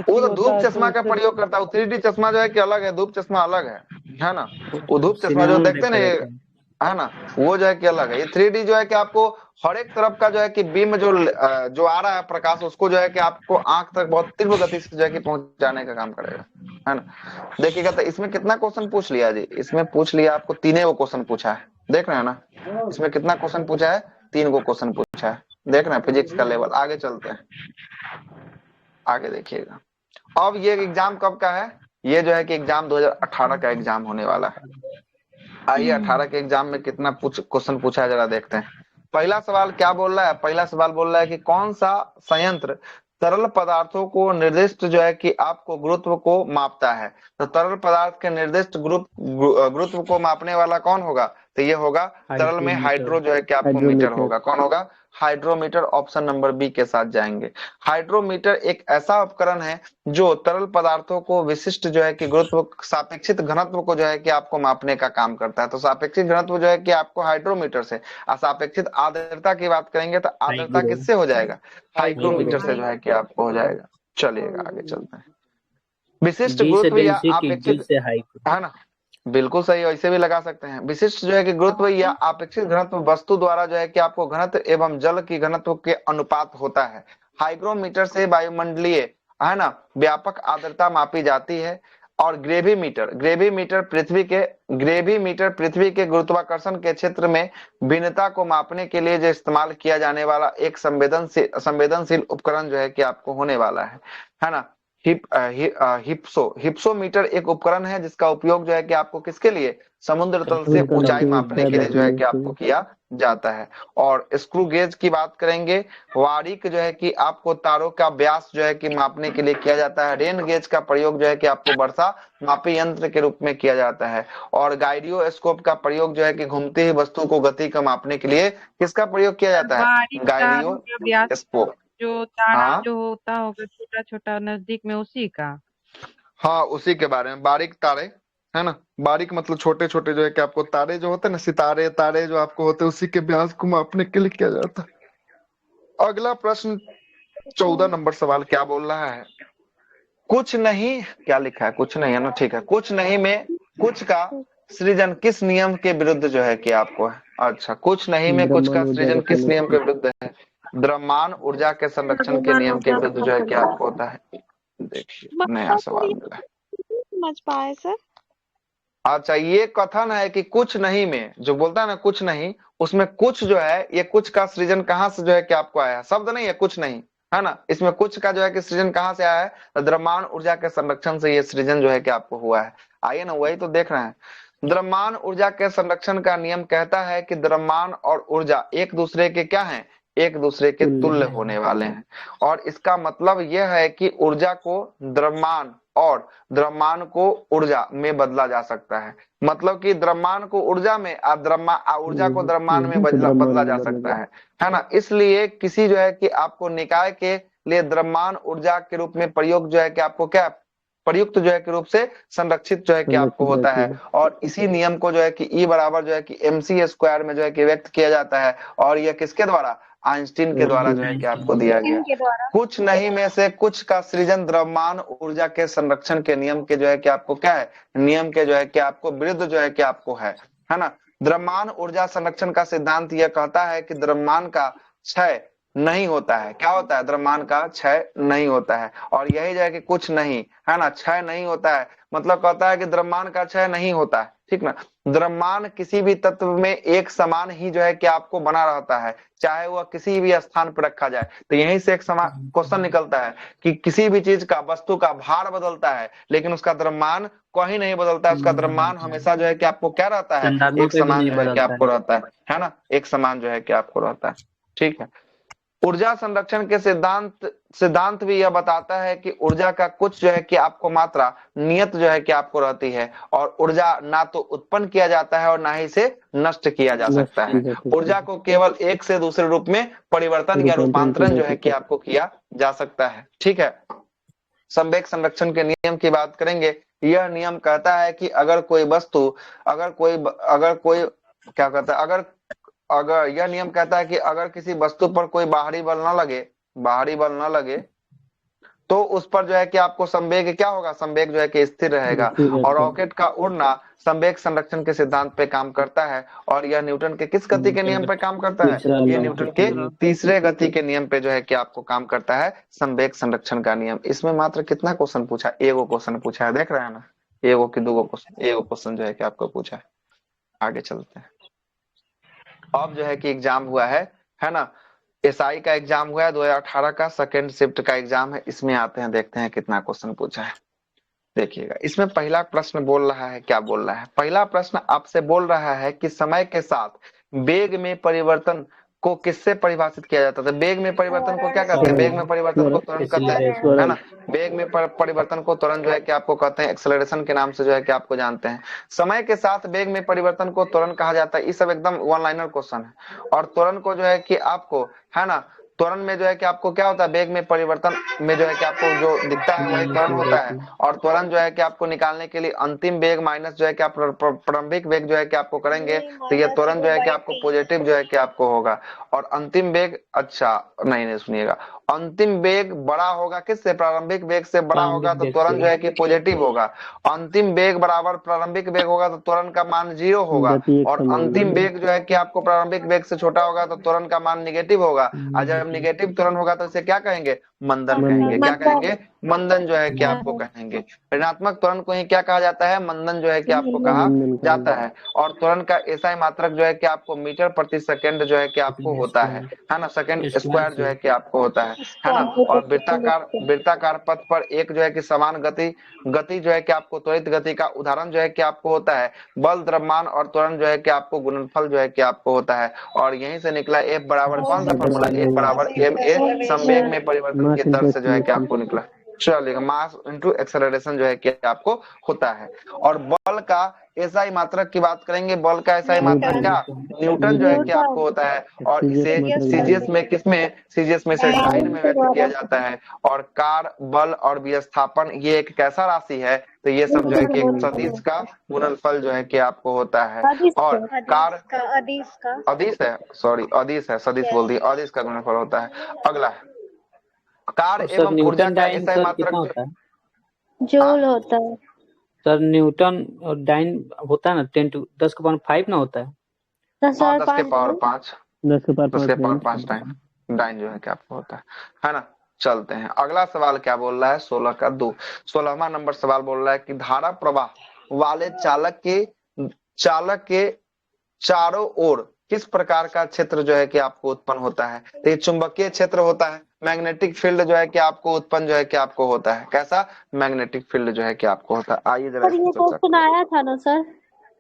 Speaker 1: वो तो धूप चश्मा का प्रयोग करता है। 3D चश्मा जो है कि अलग है, धूप चश्मा अलग है ना। वो धूप चश्मा जो देखते ना, है ना, वो जो है कि अलग है। ये 3D जो है कि आपको हर एक तरफ का जो है कि बीम जो आ रहा है प्रकाश, उसको जो है कि आपको आंख तक बहुत तीव्र गति से जो है कि पहुंचाने का काम करेगा, है ना। देखिएगा तो इसमें कितना क्वेश्चन पूछ लिया जी? इसमें पूछ लिया आपको 3 क्वेश्चन पूछा है, देख रहे हैं ना। इसमें कितना क्वेश्चन पूछा है? 3 क्वेश्चन पूछा है। देख रहे हैं फिजिक्स का लेवल। आगे चलते हैं, आगे देखिएगा। अब ये एग्जाम कब का है? ये जो है कि एग्जाम 2018 का एग्जाम होने वाला है। आइए 18 के एग्जाम में कितना क्वेश्चन पूछा है जरा देखते हैं। पहला सवाल क्या बोल रहा है? पहला सवाल बोल रहा है कि कौन सा संयंत्र तरल पदार्थों को निर्दिष्ट जो है कि आपको गुरुत्व को मापता है? तो तरल पदार्थ के निर्दिष्ट गुरुत्व को मापने वाला कौन होगा? तो ये होगा तरल में हाइड्रो जो है कि आपको मीटर होगा। कौन होगा? हाइड्रोमीटर। ऑप्शन नंबर बी के साथ जाएंगे। हाइड्रोमीटर एक ऐसा उपकरण है जो तरल पदार्थों को विशिष्ट जो है कि गुरुत्व सापेक्षिक घनत्व को जो है कि आपको मापने का काम करता है। तो सापेक्षिक घनत्व जो है कि आपको हाइड्रोमीटर से, सापेक्षिक आर्द्रता की बात करेंगे तो आर्द्रता किससे हो जाएगा? हाइग्रोमीटर से जो है कि आपको हो जाएगा। चलिएगा आगे चलते हैं। विशिष्ट गुरुत्व या अपेक्षित, है ना, बिल्कुल सही, ऐसे भी लगा सकते हैं। विशिष्ट जो है कि गुरुत्व या अपेक्षित घनत्व वस्तु द्वारा जो है कि आपको घनत्व एवं जल की घनत्व के अनुपात होता है। हाइग्रोमीटर से वायुमंडलीय, है ना, व्यापक आर्द्रता मापी जाती है। और ग्रेविमीटर पृथ्वी के गुरुत्वाकर्षण के क्षेत्र में भिन्नता को मापने के लिए जो इस्तेमाल किया जाने वाला एक संवेदनशील उपकरण जो है कि आपको होने वाला है ना। हिप्सोमीटर एक उपकरण है जिसका उपयोग जो है कि आपको किसके लिए? समुद्र तल से ऊंचाई मापने के लिए जो है कि आपको किया जाता है। और स्क्रू गेज की बात करेंगे, वारिक जो है कि आपको तारों का व्यास जो है कि मापने के लिए किया जाता है। रेन गेज का प्रयोग जो है कि आपको वर्षा मापी यंत्र के रूप में किया जाता है। और गाइडियोस्कोप का प्रयोग जो है कि घूमती हुई वस्तु को गति को मापने के लिए किसका प्रयोग किया जाता है? गाइडियोस्कोप।
Speaker 10: जो तारा जो होता होगा छोटा छोटा नजदीक में, उसी का।
Speaker 1: हाँ, उसी के बारे में। बारीक तारे, है ना, बारीक मतलब छोटे छोटे जो है कि आपको तारे जो होते हैं ना, सितारे तारे जो आपको होते हैं, उसी के व्यास को मापने के लिए किया जाता है। अगला प्रश्न 14 नंबर सवाल क्या बोल रहा है? कुछ नहीं, क्या लिखा है? कुछ नहीं है ना, ठीक है। कुछ नहीं में कुछ का सृजन किस नियम के विरुद्ध जो है कि आपको है? अच्छा, कुछ नहीं में कुछ का सृजन किस नियम के विरुद्ध है? द्रव्यमान ऊर्जा के संरक्षण के नियम के विरुद्ध जो है कि आपको होता है। देखिए नया सवाल मिला है।
Speaker 8: समझ पाए सर?
Speaker 1: अच्छा, ये कथन है कि कुछ नहीं में जो बोलता है ना कुछ नहीं, उसमें कुछ जो है, ये कुछ का सृजन कहाँ से जो है कि आपको आया है? शब्द नहीं है कुछ नहीं, है ना। इसमें कुछ का जो है कि सृजन कहाँ से आया है? द्रव्यमान ऊर्जा के संरक्षण से ये सृजन जो है कि आपको हुआ है। आइए ना, वही तो देख रहे हैं। द्रव्यमान ऊर्जा के संरक्षण का नियम कहता है कि द्रव्यमान और ऊर्जा एक दूसरे के क्या है? एक दूसरे के तुल्य होने वाले हैं। और इसका मतलब यह है कि ऊर्जा को द्रव्यमान और द्रव्यमान को ऊर्जा में बदला जा सकता है। मतलब कि द्रव्यमान को ऊर्जा में, ऊर्जा को द्रव्यमान में बदला जा सकता है ना। इसलिए किसी जो है कि आपको निकाय के लिए द्रव्यमान ऊर्जा के रूप में प्रयोग जो है कि आपको क्या प्रयुक्त जो है के रूप से संरक्षित जो है कि आपको होता है। और इसी नियम को जो है कि E बराबर जो है कि mc² में जो है कि व्यक्त किया जाता है। और यह किसके द्वारा? आइंस्टीन के द्वारा जो है कि आपको दिया गया। कुछ नहीं में से कुछ का सृजन द्रव्यमान ऊर्जा के संरक्षण के नियम के जो है कि आपको क्या है? नियम के जो है कि आपको विरुद्ध जो है कि आपको है ना। द्रव्यमान ऊर्जा संरक्षण का सिद्धांत यह कहता है कि द्रव्यमान का क्षय नहीं होता है। क्या होता है? द्रव्यमान का क्षय नहीं होता है। और यही जो है कि कुछ नहीं, है ना, क्षय नहीं होता है, मतलब कहता है कि द्रव्यमान का क्षय नहीं होता है, ठीक ना। द्रव्यमान किसी भी तत्व में एक समान ही जो है कि आपको बना रहता है, चाहे वह किसी भी स्थान पर रखा जाए। तो यहीं से एक क्वेश्चन निकलता है कि किसी भी चीज का, वस्तु का भार बदलता है लेकिन उसका द्रव्यमान कहीं नहीं बदलता है। उसका द्रव्यमान हमेशा जो है कि आपको क्या रहता है? एक समान जो है कि आपको रहता है ना, एक समान जो है कि आपको रहता है, ठीक है। ऊर्जा संरक्षण के सिद्धांत भी यह बताता है कि ऊर्जा का कुछ जो है कि आपको मात्रा नियत जो है कि आपको रहती है। और ऊर्जा ना तो उत्पन्न किया जाता है और ना ही से नष्ट किया जा सकता है। ऊर्जा को केवल एक से दूसरे रूप में परिवर्तन या रूपांतरण जो है कि आपको किया जा सकता है, ठीक है। संवेग संरक्षण के नियम की बात करेंगे। यह नियम कहता है कि अगर कोई वस्तु, अगर कोई क्या कहता है, अगर यह नियम कहता है कि अगर किसी वस्तु पर कोई बाहरी बल न लगे तो उस पर जो है कि आपको संवेग क्या होगा? संवेग जो है कि स्थिर रहेगा। और रॉकेट का उड़ना संवेग संरक्षण के सिद्धांत पे काम करता है। और यह न्यूटन के किस गति के नियम पे काम करता है? यह न्यूटन के तीसरे गति के नियम पे जो है कि आपको काम करता है, संवेग संरक्षण का नियम। इसमें मात्र कितना क्वेश्चन पूछा? एगो क्वेश्चन पूछा है, देख रहे हैं ना, एगो की दूगो क्वेश्चन, एगो क्वेश्चन जो है कि आपको पूछा है। आगे चलते हैं। अब जो है कि एग्जाम हुआ है ना, एसआई का एग्जाम हुआ है 2018 का, सेकंड शिफ्ट का एग्जाम है। इसमें आते हैं, देखते हैं कितना क्वेश्चन पूछा है। देखिएगा, इसमें पहला प्रश्न बोल रहा है, क्या बोल रहा है? पहला प्रश्न आपसे बोल रहा है कि समय के साथ वेग में परिवर्तन को किससे परिभाषित किया जाता था? वेग में परिवर्तन को क्या कहते हैं? वेग में परिवर्तन को त्वरण कहते हैं, है ना? वेग में परिवर्तन को त्वरण जो है कि आपको कहते हैं, एक्सेलरेशन के नाम से जो है कि आपको जानते हैं। समय के साथ वेग में परिवर्तन को त्वरण कहा जाता है। ये सब एकदम वन लाइनर क्वेश्चन है। और त्वरण को जो है कि आपको, है ना, त्वरण में जो है कि आपको क्या होता है? वेग में परिवर्तन में जो है कि आपको जो दिखता है वही त्वरण होता है। और त्वरण जो है कि आपको निकालने के लिए अंतिम वेग माइनस जो है कि आप प्रारंभिक वेग जो है कि आपको करेंगे, तो ये त्वरण जो है कि आपको पॉजिटिव जो है कि आपको होगा। और अंतिम वेग, अच्छा नहीं सुनिएगा, अंतिम वेग बड़ा होगा किससे? प्रारंभिक वेग से बड़ा होगा तो त्वरण जो है कि पॉजिटिव होगा। अंतिम वेग बराबर प्रारंभिक वेग होगा तो त्वरण का मान 0 होगा। और अंतिम वेग जो है कि आपको प्रारंभिक वेग से छोटा होगा तो त्वरण का मान निगेटिव होगा। और जब निगेटिव त्वरण होगा तो इसे क्या कहेंगे? मंदन कहेंगे। क्या कहेंगे? मंदन जो है कि आपको कहेंगे। ऋणात्मक त्वरण को ही क्या कहा जाता है? मंदन जो है कि आपको कहा जाता है। और त्वरण का एसआई मात्रक जो है कि आपको मीटर प्रति सेकंड जो है कि आपको होता है ना? सेकंड स्क्वायर जो है कि आपको होता है ना? और वृत्ताकार पथ पर एक जो है कि समान गति जो है कि आपको त्वरित गति का उदाहरण जो है कि आपको होता है बल, द्रव्यमान और त्वरण जो है कि आपको गुणनफल जो है कि आपको होता है। और यहीं से निकला F बराबर कौन सा फॉर्मूला? F बराबर ma संवेग में परिवर्तन के दर से जो है कि आपको निकला। चलिएगा, मास इनटू एक्सेलरेशन जो है कि आपको होता है। और बल का एसआई मात्रक की बात करेंगे। बल का एसआई मात्रक क्या? न्यूटन जो है कि आपको होता है। और इसे सीजीएस में सीजीएस में से डाइन में व्यक्त किया जाता है। और कार, बल और विस्थापन ये एक कैसा राशि है? तो ये सब जो है कि एक सदिश का गुणनफल जो है कि आपको होता है। और कार अदिश है, सॉरी अदिश है, सदिश बोल दी, अदिश का गुणनफल होता है। अगला है कार एवं ऊर्जा का एसआई मात्रक
Speaker 6: होता है,
Speaker 4: जूल होता है
Speaker 6: सर। न्यूटन और डाइन होता है ना, 10⁵ ना होता है।
Speaker 4: 10
Speaker 1: के पावर 5
Speaker 9: 10 के पावर
Speaker 1: 5 डाइन जो है कि आपको होता है ना? चलते हैं, अगला सवाल क्या बोल रहा है? 16 का 2, 16वां नंबर सवाल बोल रहा है कि धारा प्रवाह वाले चालक के चारों ओर किस प्रकार का क्षेत्र जो है कि आपको उत्पन्न होता है? तो ये चुंबकीय क्षेत्र होता है। मैग्नेटिक फील्ड जो है कि आपको उत्पन्न जो है कि आपको होता है। कैसा? मैग्नेटिक फील्ड जो है कि आपको होता है। आइए जरा
Speaker 4: ये क्वेश्चन आया था ना सर,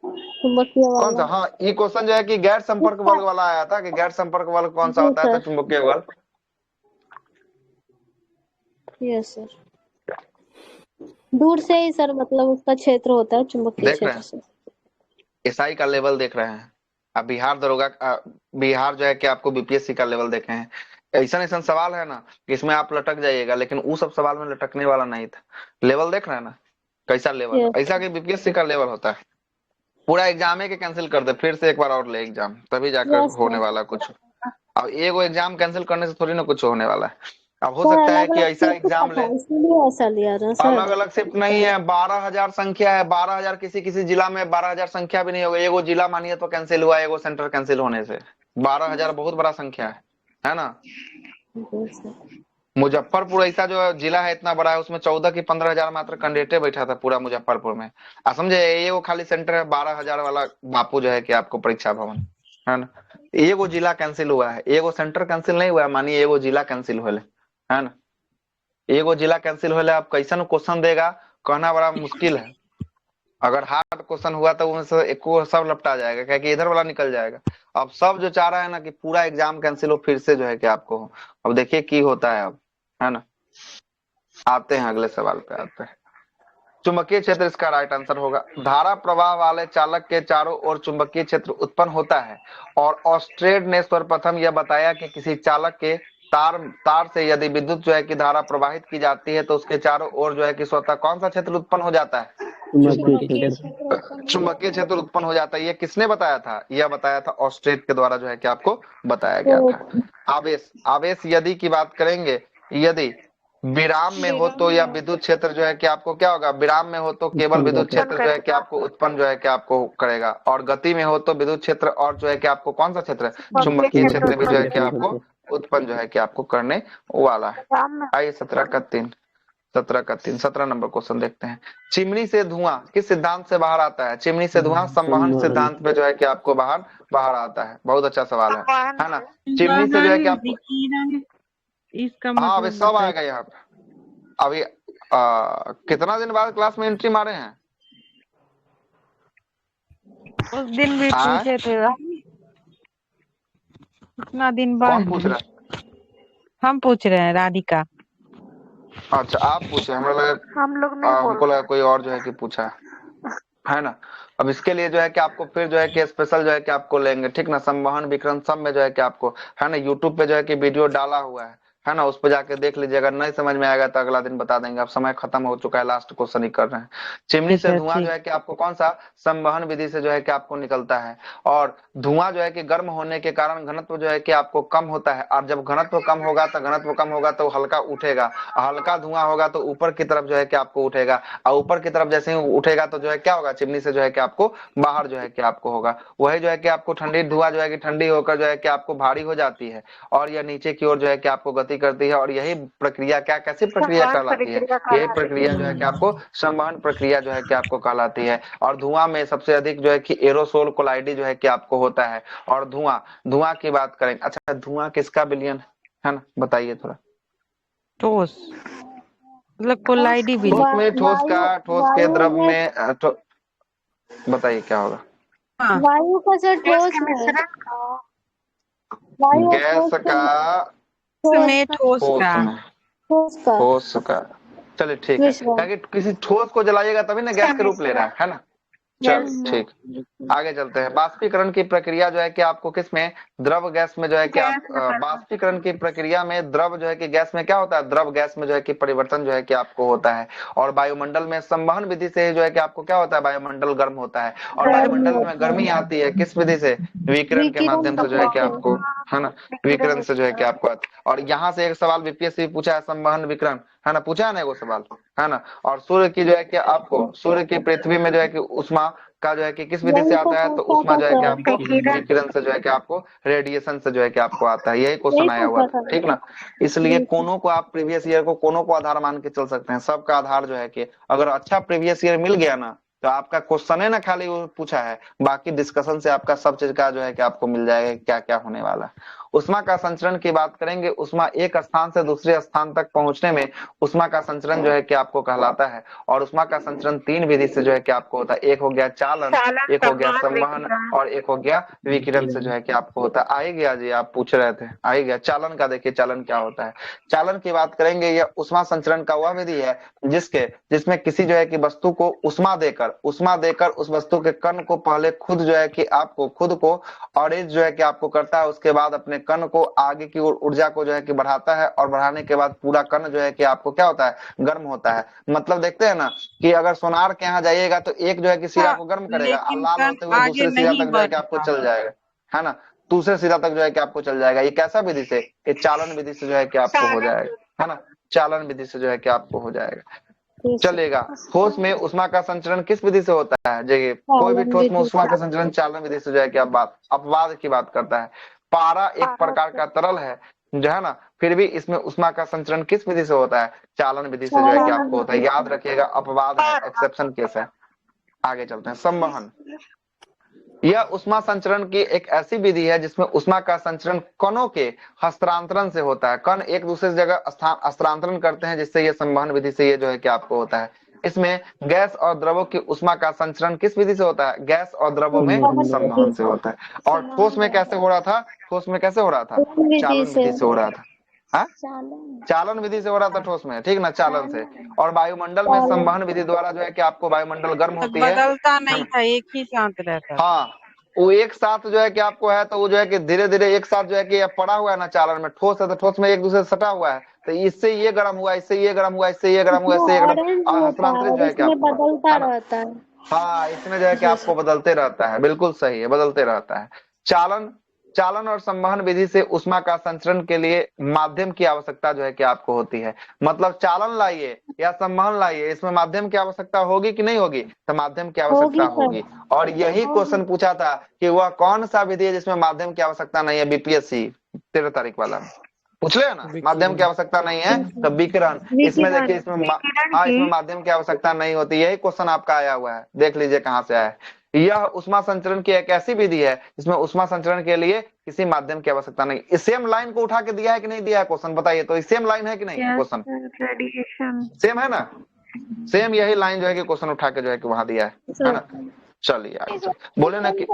Speaker 4: चुंबकीय वाला।
Speaker 1: कौन सा? हाँ, ये क्वेश्चन जो है कि गैर संपर्क बल वाला आया था कि गैर संपर्क बल कौन सा होता है? तो चुंबकीय बल।
Speaker 4: यस सर, दूर से ही सर मतलब उसका क्षेत्र होता है चुंबकीय क्षेत्र से।
Speaker 1: एसआई का लेवल देख रहे हैं अब, बिहार दरोगा बिहार जो है कि आपको बीपीएससी का लेवल देखे हैं। ऐसा सवाल है ना कि इसमें आप लटक जाइएगा, लेकिन वो सब सवाल में लटकने वाला नहीं था। लेवल देख रहे हैं ना कैसा लेवल? ऐसा कि बीपीएससी का लेवल होता है। पूरा एग्जाम है कि कैंसिल कर दे, फिर से एक बार और ले एग्जाम, तभी जाकर होने वाला कुछ। अब एगो एग्जाम कैंसिल करने से थोड़ी ना कुछ होने वाला है। अब हो सकता है कि ऐसा एग्जाम ले,
Speaker 4: ऐसा लिया ना सर।
Speaker 1: अलग अलग शिफ्ट नहीं है, 12,000 संख्या है। 12,000 किसी जिला में 12,000 संख्या भी नहीं होगा। एगो जिला मानिए तो कैंसिल हुआ, एगो सेंटर कैंसिल होने से 12,000 बहुत बड़ा संख्या है ना? मुजफ्फरपुर ऐसा जो जिला है इतना बड़ा है, उसमें 14 की 15,000 मात्र कैंडिडेट बैठा था पूरा मुजफ्फरपुर में। आप समझे? ये वो खाली सेंटर है 12,000 वाला बापू जो है कि आपको परीक्षा भवन, है ना? एगो जिला कैंसिल हुआ है, एगो सेंटर कैंसिल नहीं हुआ है। मानिए एगो जिला कैंसिल हुआ है ना? एगो जिला कैंसिल होले, आप कैसन क्वेश्चन देगा कहना बड़ा मुश्किल है। अगर हार्ड क्वेश्चन हुआ तो उनसे एक को सब लपटा जाएगा, क्या कि इधर वाला निकल जाएगा। अब सब जो चाह रहा है ना कि पूरा एग्जाम कैंसिल हो, फिर से जो है कि आपको हो। अब देखिए की होता है अब, है ना? आते हैं अगले सवाल पे आते हैं। चुंबकीय क्षेत्र इसका राइट आंसर होगा। धारा प्रवाह वाले चालक के चारों ओर चुंबकीय क्षेत्र उत्पन्न होता है। और ऑस्ट्रेड ने सर्वप्रथम यह बताया कि किसी चालक के तार से यदि विद्युत जो है कि धारा प्रवाहित की जाती है तो उसके चारों ओर जो है कि स्वतः कौन सा क्षेत्र उत्पन्न हो जाता है? चुंबकीय क्षेत्र उत्पन्न हो जाता है। ये किसने बताया था? यह बताया था ऑस्ट्रेड के द्वारा जो है कि आपको बताया गया था। आवेश यदि की बात करेंगे, यदि विराम में हो तो यह विद्युत क्षेत्र जो है कि आपको क्या होगा? विराम में हो तो केवल विद्युत क्षेत्र जो है कि आपको उत्पन्न जो है कि आपको करेगा। और गति में हो तो विद्युत क्षेत्र और जो है कि आपको कौन सा क्षेत्र? चुंबकीय क्षेत्र भी जो है कि आपको उत्पन्न जो है कि आपको करने वाला है। आइए 17 का 3, 17 का 3, 17 नंबर क्वेश्चन देखते हैं। चिमनी से धुआं किस सिद्धांत से बाहर आता है? चिमनी से धुआं संवहन सिद्धांत पे जो है कि आपको बाहर बाहर आता है। बहुत अच्छा सवाल है ना। चिमनी से जो है कि आपको,
Speaker 10: विकिरण, इसका
Speaker 1: हाँ अभी
Speaker 10: मतलब
Speaker 1: सब
Speaker 10: बताइए।
Speaker 1: आएगा यहाँ पे। अभी कितना दिन बाद क्लास में एंट्री मारे हैं?
Speaker 10: उस दिन भी
Speaker 1: हाँ
Speaker 10: पूछे थे कितना दिन
Speaker 1: कौन
Speaker 10: बाद।
Speaker 1: पूछ रहा है?
Speaker 10: हम पूछ रहे हैं, राधिका।
Speaker 1: अच्छा आप पूछे, हमरा लगा
Speaker 8: हम लोग नहीं बोल
Speaker 1: हमको
Speaker 8: रहे
Speaker 1: लगा कोई और जो है कि पूछा है ना। अब इसके लिए जो है कि आपको फिर जो है कि स्पेशल जो है कि आपको लेंगे, ठीक ना। संवहन विकिरण सब में जो है कि आपको है ना यूट्यूब पे जो है कि वीडियो डाला हुआ है ना, उस पर जाके देख लीजिए। अगर नहीं समझ में आएगा तो अगला दिन बता देंगे। अब समय खत्म हो चुका है, लास्ट क्वेश्चन ही कर रहे हैं। चिमनी से धुआं जो है कि आपको कौन सा संवहन विधि से जो है कि आपको निकलता है, और धुआं जो है कि गर्म होने के कारण घनत्व जो है कि आपको कम होता है, और जब घनत्व कम होगा तो हल्का उठेगा, हल्का धुआं होगा तो ऊपर की तरफ जो है कि आपको उठेगा, और ऊपर की तरफ जैसे ही उठेगा तो जो है क्या होगा, चिमनी से जो है कि आपको बाहर जो है कि आपको होगा। वही जो है कि आपको ठंडी धुआं जो है कि ठंडी होकर जो है कि आपको भारी हो जाती है, और यह नीचे की ओर जो है कि आपको गति करती है। और यही प्रक्रिया कैसी प्रक्रिया कहलाती है? यही प्रक्रिया जो है कि आपको संवहन प्रक्रिया जो है कि आपको कहलाती है। और धुआं में सबसे अधिक जो है कि एरोसोल कोलाइडी जो है कि आपको होता है। और धुआं की बात करें, अच्छा धुआं किसका विलयन है ना, बताइए थोड़ा।
Speaker 10: ठोस मतलब कोलाइडी भी।
Speaker 1: ठोस में ठोस के द्रव में बताइए क्या होगा।
Speaker 4: वायु का सर ठोस में, वायु
Speaker 1: गैस का ठोस का चलिए ठीक है, ताकि किसी ठोस को जलाइएगा तभी ना गैस के रूप ले रहा है ना। चल ठीक, आगे चलते हैं। बाष्पीकरण की प्रक्रिया जो है कि आपको किसमें, द्रव गैस में जो है कि बाष्पीकरण की प्रक्रिया में द्रव जो है कि गैस में क्या होता है, द्रव गैस में जो है कि परिवर्तन जो है कि आपको होता है। और वायुमंडल में संवहन विधि से जो है कि आपको क्या होता है, वायुमंडल गर्म होता है। और वायुमंडल में गर्मी आती है किस विधि से, विकिरण के माध्यम से जो है कि आपको है ना, विकिरण से जो है कि आपको आता है। और यहाँ से एक सवाल बीपीएससी पूछा है, संवहन विकिरण है ना, पूछा है ना वो सवाल है ना। और सूर्य की जो है कि आपको, सूर्य की पृथ्वी में जो है कि उष्मा का जो है कि किस विधि से आता है, तो उष्मा जो है कि आपको विकिरण से जो है कि आपको रेडिएशन से जो है कि आपको आता है। यही क्वेश्चन आया हुआ था, ठीक ना। इसलिए कोनों को आप प्रीवियस ईयर को कोनों को आधार मान के चल सकते हैं। सबका आधार जो है कि अगर अच्छा प्रीवियस ईयर मिल गया ना, तो आपका क्वेश्चन है ना खाली वो पूछा है, बाकी डिस्कशन से आपका सब चीज का जो है कि आपको मिल जाएगा क्या क्या होने वाला है। उष्मा का संचरण की बात करेंगे। उष्मा एक स्थान से दूसरे स्थान तक पहुंचने में उष्मा का संचरण जो है कि आपको कहलाता है। और उष्मा का संचरण 3 विधि से जो है कि आपको होता है। एक हो गया चालन, एक हो गया संवहन, और एक हो गया विकिरण से जो है कि आपको होता है। आ ही गया जी, आप पूछ रहे थे, आ ही गया। चालन का देखिए, चालन क्या होता है। चालन की बात करेंगे, यह उष्मा संचरण का वह विधि है जिसमें किसी जो है कि वस्तु को उष्मा देकर उस वस्तु के कण को पहले खुद जो है कि आपको खुद को ऑरेंज जो है कि आपको करता है, उसके बाद अपने कण को आगे की ओर ऊर्जा को जो है कि बढ़ाता है, और बढ़ाने के बाद पूरा कण जो है कि आपको क्या होता है, गर्म होता है। मतलब देखते हैं ना कि अगर सोनार के यहाँ जाइएगा तो एक जो है कि सिरा को गर्म करेगा, लाल होते हुए दूसरे सिरा तक जो है कि आपको चल जाएगा है ना, दूसरे सिरा तक जो है कि आपको चल जाएगा। ये कैसा विधि से, ये चालन विधि से जो है कि आपको हो जाएगा है ना, चालन विधि से जो है कि आपको हो जाएगा, चलेगा। ठोस में उष्मा का संचरण किस विधि से होता है, देखिए कोई भी ठोस में उष्मा का संचरण चालन विधि से जो है कि अपवाद की बात करता है। पारा एक प्रकार का तरल है जो है ना, फिर भी इसमें उष्मा का संचरण किस विधि से होता है, चालन विधि से जो है कि आपको होता है। याद रखिएगा, अपवाद है, एक्सेप्शन केस है। आगे चलते हैं। संवहन, यह उष्मा संचरण की एक ऐसी विधि है जिसमें उष्मा का संचरण कणों के हस्तांतरण से होता है। कण एक दूसरे जगह हस्तांतरण करते हैं, जिससे यह संवहन विधि से ये जो है कि आपको होता है। इसमें गैस और द्रवों की उष्मा का संचरण किस विधि से होता है, गैस और द्रवों में संवहन से होता है। और ठोस में कैसे हो रहा था, ठोस में कैसे हो रहा था, चालन विधि से हो रहा था। चालन विधि से हो रहा था ठोस में, ठीक ना, चालन से। और वायुमंडल में संवहन विधि द्वारा जो है कि आपको वायुमंडल गर्म होती है,
Speaker 10: बदलता नहीं था, एक ही साथ रहता।
Speaker 1: हाँ वो एक साथ जो है कि आपको है, तो वो जो है कि धीरे धीरे एक साथ जो है कि पड़ा हुआ है ना, चालन में ठोस है तो ठोस में एक दूसरे से सटा हुआ है, तो इससे ये गर्म हुआ, इससे ये गर्म हुआ, इससे ये गर्म हुआ, इससे ये गर्म, हस्तांतरित जो है कि
Speaker 4: बदलता रहता है।
Speaker 1: हाँ इसमें जो है कि आपको बदलते रहता है, बिल्कुल सही है, बदलते रहता है। चालन और संवहन विधि से उष्मा का संचरण के लिए माध्यम की आवश्यकता जो है कि आपको होती है। मतलब चालन लाइए या संवहन लाइए, इसमें माध्यम की आवश्यकता होगी कि नहीं होगी, तो माध्यम की आवश्यकता होगी। और यही क्वेश्चन पूछा था कि वह कौन सा विधि है जिसमें माध्यम की आवश्यकता नहीं है, बीपीएससी 13 तारीख वाला पूछ ले ना, माध्यम की आवश्यकता नहीं है तो विकिरण। इसमें देखिए, इसमें हाँ, इसमें माध्यम की आवश्यकता नहीं होती। यही क्वेश्चन आपका आया हुआ है, देख लीजिए कहाँ से आया है। यह उष्मा संचरण की एक ऐसी विधि है जिसमें उष्मा संचरण के लिए किसी माध्यम की आवश्यकता नहीं। इस सेम लाइन को उठा के दिया है कि नहीं दिया है क्वेश्चन, बताइए तो। सेम लाइन है कि नहीं क्वेश्चन? सेम है ना, सेम यही लाइन जो है कि क्वेश्चन उठा के जो है कि वहां दिया है ना। चलिए आगे चलिए। बोले ना कि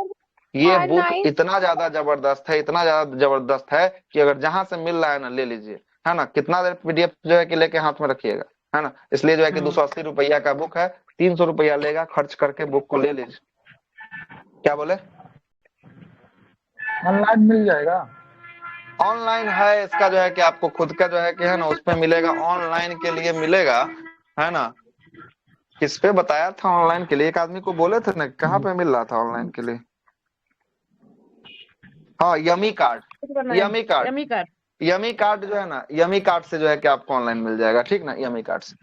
Speaker 1: ये बुक इतना ज्यादा जबरदस्त है, इतना ज्यादा जबरदस्त है कि अगर जहां से मिल रहा है ना ले लीजिए, है ना। कितना देर पीडीएफ जो है कि लेके हाथ में रखिएगा, है ना। इसलिए जो है कि 280 रुपया का बुक है, 300 रुपया लेगा खर्च करके बुक को ले लीजिए। क्या बोले?
Speaker 11: ऑनलाइन मिल जाएगा?
Speaker 1: ऑनलाइन है इसका जो है कि आपको खुद का जो है कि है ना उस पे मिलेगा, ऑनलाइन के लिए मिलेगा, है ना। किस पे बताया था ऑनलाइन के लिए? एक आदमी को बोले थे ना, कहाँ पे मिल रहा था ऑनलाइन के लिए? हाँ, yummy card, yummy card, yummy card जो है ना, यमी कार्ड से जो है कि आपको ऑनलाइन मिल जाएगा, ठीक ना। यमी कार्ड से,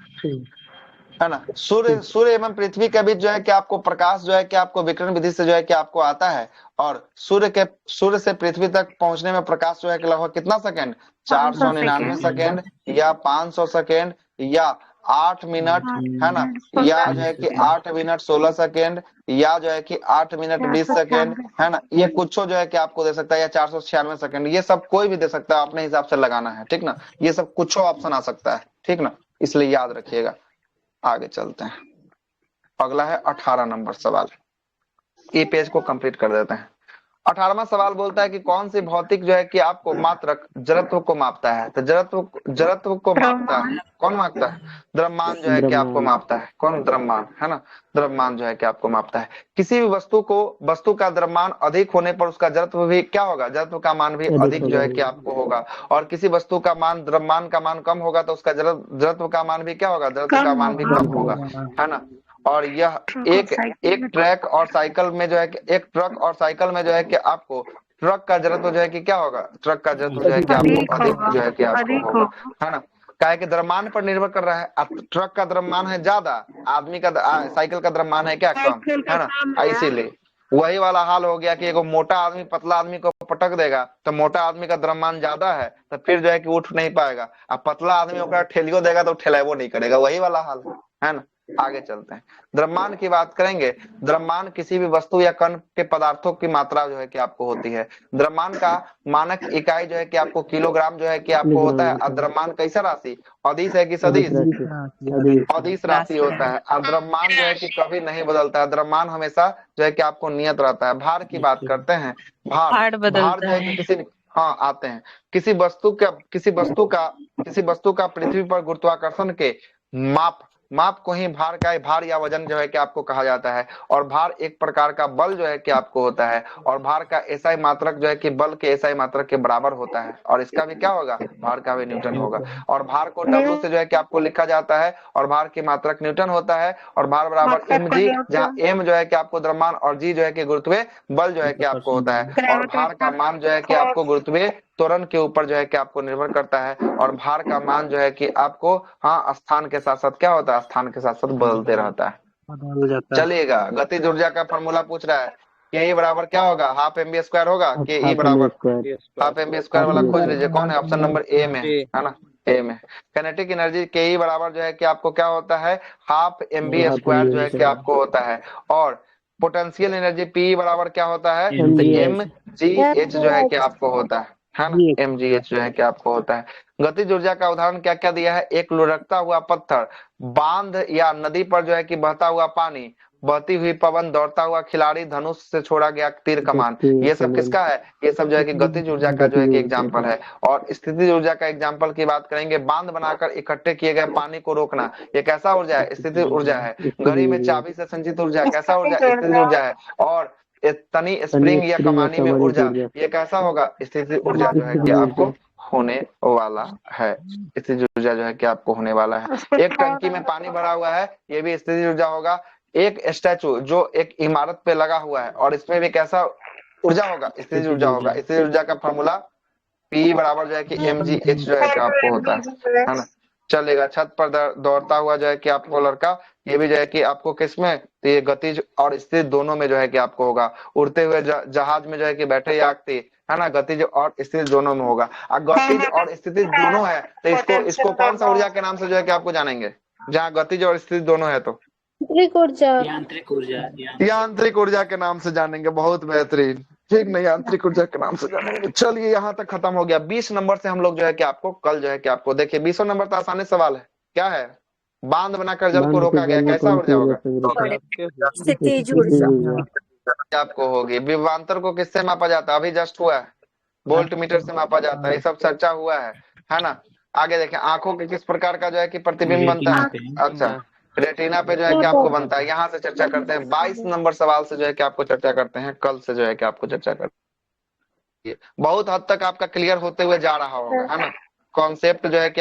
Speaker 1: है ना। सूर्य एवं पृथ्वी के बीच जो है कि आपको प्रकाश जो है कि आपको विकिरण विधि से जो है कि आपको आता है, और सूर्य से पृथ्वी तक पहुंचने में प्रकाश जो है कि लगभग कितना सेकंड? 499 सेकंड या 500 सेकंड या 8 मिनट, है ना, या जो है कि 8 मिनट 16 सेकंड या जो है कि 8 मिनट 20 सेकंड, है ना। ये कुछ जो है कि आपको दे सकता है, या 496 सेकंड, ये सब कोई भी दे सकता है, अपने हिसाब से लगाना है, ठीक ना। ये सब कुछ ऑप्शन आ सकता है, ठीक ना, इसलिए याद रखिएगा। आगे चलते हैं, अगला है 18 नंबर सवाल। ये पेज को कंप्लीट कर देते हैं। 18वां सवाल बोलता है कि कौन सी भौतिक जो है कि आपको मात्रक जड़त्व को मापता है? तो जड़त्व को मापता है कौन? मापता है द्रव्यमान जो है कि आपको मापता है कौन? द्रव्यमान, है ना। द्रव्यमान जो है कि आपको मापता है। किसी भी वस्तु का द्रव्यमान अधिक होने पर उसका जड़त्व भी क्या होगा? जड़त्व का मान भी अधिक जो है कि आपको होगा। और किसी वस्तु का मान, द्रव्यमान का मान कम होगा तो उसका जड़त्व का मान भी क्या होगा? जड़त्व का मान भी कम होगा, है ना। और यह एक ट्रक और साइकिल में जो है कि एक ट्रक और साइकिल में जो है कि आपको ट्रक का जड़त्व जो है कि क्या होगा? ट्रक का जड़त्व जो है कि आपको अधिक जो है कि आपको होगा, है ना। काहे कि द्रव्यमान पर निर्भर कर रहा है। ट्रक का द्रव्यमान है ज्यादा, आदमी का साइकिल का द्रव्यमान है क्या? कम, है ना। इसीलिए वही वाला हाल हो गया कि एगो मोटा आदमी पतला आदमी को पटक देगा तो मोटा आदमी का द्रव्यमान ज्यादा है तो फिर जो है कि उठ नहीं पाएगा। अब पतला आदमी ओकरा ठेलियो देगा तो ठेलाइबो नहीं करेगा, वही वाला हाल है ना। आगे चलते हैं, द्रव्यमान की बात करेंगे। द्रव्यमान किसी भी वस्तु या कण के पदार्थों की मात्रा जो है कि आपको होती है। द्रव्यमान का मानक इकाई जो है कि आपको किलोग्राम जो है कि आपको होता है। और द्रव्यमान कैसा राशि? अदिश है कि सदिश? अदिश राशि होता है। और द्रव्यमान जो है कि कभी नहीं बदलता है, द्रव्यमान हमेशा जो है कि आपको नियत रहता है। भार की बात करते हैं, भार जो है कि किसी, हाँ आते हैं, किसी वस्तु का पृथ्वी पर गुरुत्वाकर्षण के माप को ही भार या वजन जो है कि आपको कहा जाता है। और भार एक प्रकार का बल जो है कि आपको होता है, और भार का एसआई मात्रक जो है कि बल के एसआई मात्रक के बराबर होता है। और इसका भी क्या होगा? भार का भी न्यूटन होगा। और भार को डब्ल्यू से जो है कि आपको लिखा जाता है, और भार की मात्रक न्यूटन होता है। और भार बराबर एम जी, जहाँ एम जो है कि आपको द्रव्यमान और जी जो है कि गुरुत्वीय बल जो है कि आपको होता है। और भार का मान जो है कि आपको गुरुत्वीय त्वरण के ऊपर जो है कि आपको निर्भर करता है। और भार का मान जो है कि आपको, हाँ, स्थान के साथ साथ क्या होता है? स्थान के साथ साथ बदलते रहता है। चलिएगा, गतिज ऊर्जा का फॉर्मूला पूछ रहा है। के ई बराबर क्या होगा? हाफ एम बी स्क्वायर होगा। के ई बराबर हाफ एम बी स्क्वायर वाला खोज लीजिए, कौन है? ऑप्शन नंबर ए में, है ना, ए में। काइनेटिक एनर्जी के ई बराबर जो है कि आपको क्या होता है? हाफ एम बी स्क्वायर जो है कि आपको होता है। और पोटेंशियल एनर्जी पी बराबर क्या होता है? एम जी एच जो है कि आपको होता है ना, एम जी एच जो है कि आपको होता है। गतिज ऊर्जा का उदाहरण क्या क्या दिया है? एक लुढ़कता हुआ पत्थर, बांध या नदी पर जो है कि बहता हुआ पानी, बहती हुई पवन, दौड़ता हुआ खिलाड़ी, धनुष से छोड़ा गया तीर कमान। ये सब किसका है? ये सब जो है कि गतिज ऊर्जा का जो है कि एग्जाम्पल है। और स्थितिज ऊर्जा का एग्जाम्पल की बात करेंगे, बांध बनाकर इकट्ठे किए गए पानी को रोकना, ये कैसा ऊर्जा है? स्थितिज ऊर्जा है। घड़ी में चाबी से संचित ऊर्जा कैसा ऊर्जा? स्थितिज ऊर्जा है। और तनी स्प्रिंग या कमानी में ऊर्जा, ये कैसा होगा? स्थितिज ऊर्जा जो है कि आपको होने वाला है। स्थितिज ऊर्जा जो है कि आपको होने वाला है। एक टंकी में पानी भरा हुआ है, ये भी स्थितिज ऊर्जा होगा। एक स्टैचू जो एक इमारत पे लगा हुआ है, और इसमें भी कैसा ऊर्जा होगा? स्थितिज ऊर्जा होगा। स्थितिज ऊर्जा का फॉर्मूला पी बराबर जो है कि एम जी एच जो है कि आपको होता है ना। चलेगा। छत पर दौड़ता हुआ जो है कि आपको लड़का, ये भी जो है कि आपको किसमें, तो ये गतिज और स्थिर दोनों में जो है कि आपको होगा। उड़ते हुए जहाज में जो है कि बैठे यात्री, है ना, गतिज और स्थिर दोनों में होगा। और गतिज और स्थिति दोनों है तो इसको कौन सा ऊर्जा के नाम से जो है कि आपको जानेंगे, जहाँ गतिज और स्थिति दोनों है तो
Speaker 4: यांत्रिक ऊर्जा।
Speaker 6: यांत्रिक ऊर्जा।
Speaker 1: यांत्रिक ऊर्जा के नाम से जानेंगे। बहुत बेहतरीन, ठीक नहीं, यांत्रिक ऊर्जा के नाम से जानेंगे। चलिए यहाँ तक खत्म हो गया। 20 नंबर से हम लोग जो है कि आपको कल जो है कि आपको देखिए 20 नंबर तो आसानी सवाल है। क्या है, बांध बनाकर जल को रोका गया, कैसा ऊर्जा होगा,
Speaker 9: स्थितिज ऊर्जा।
Speaker 1: आपको होगी। विभवांतर को किससे मापा जाता है, अभी जस्ट हुआ है, वोल्ट मीटर से मापा जाता है, ये सब चर्चा हुआ है ना। आगे देखें, आंखों के किस प्रकार का जो है कि प्रतिबिंब बनता है, अच्छा रेटिना पे जो है कि आपको बनता है। यहाँ से चर्चा करते हैं 22 नंबर सवाल से जो है कि आपको चर्चा करते हैं, कल से जो है कि आपको चर्चा करते हैं। बहुत हद तक आपका क्लियर होते हुए जा रहा होगा, है ना, कॉन्सेप्ट जो है कि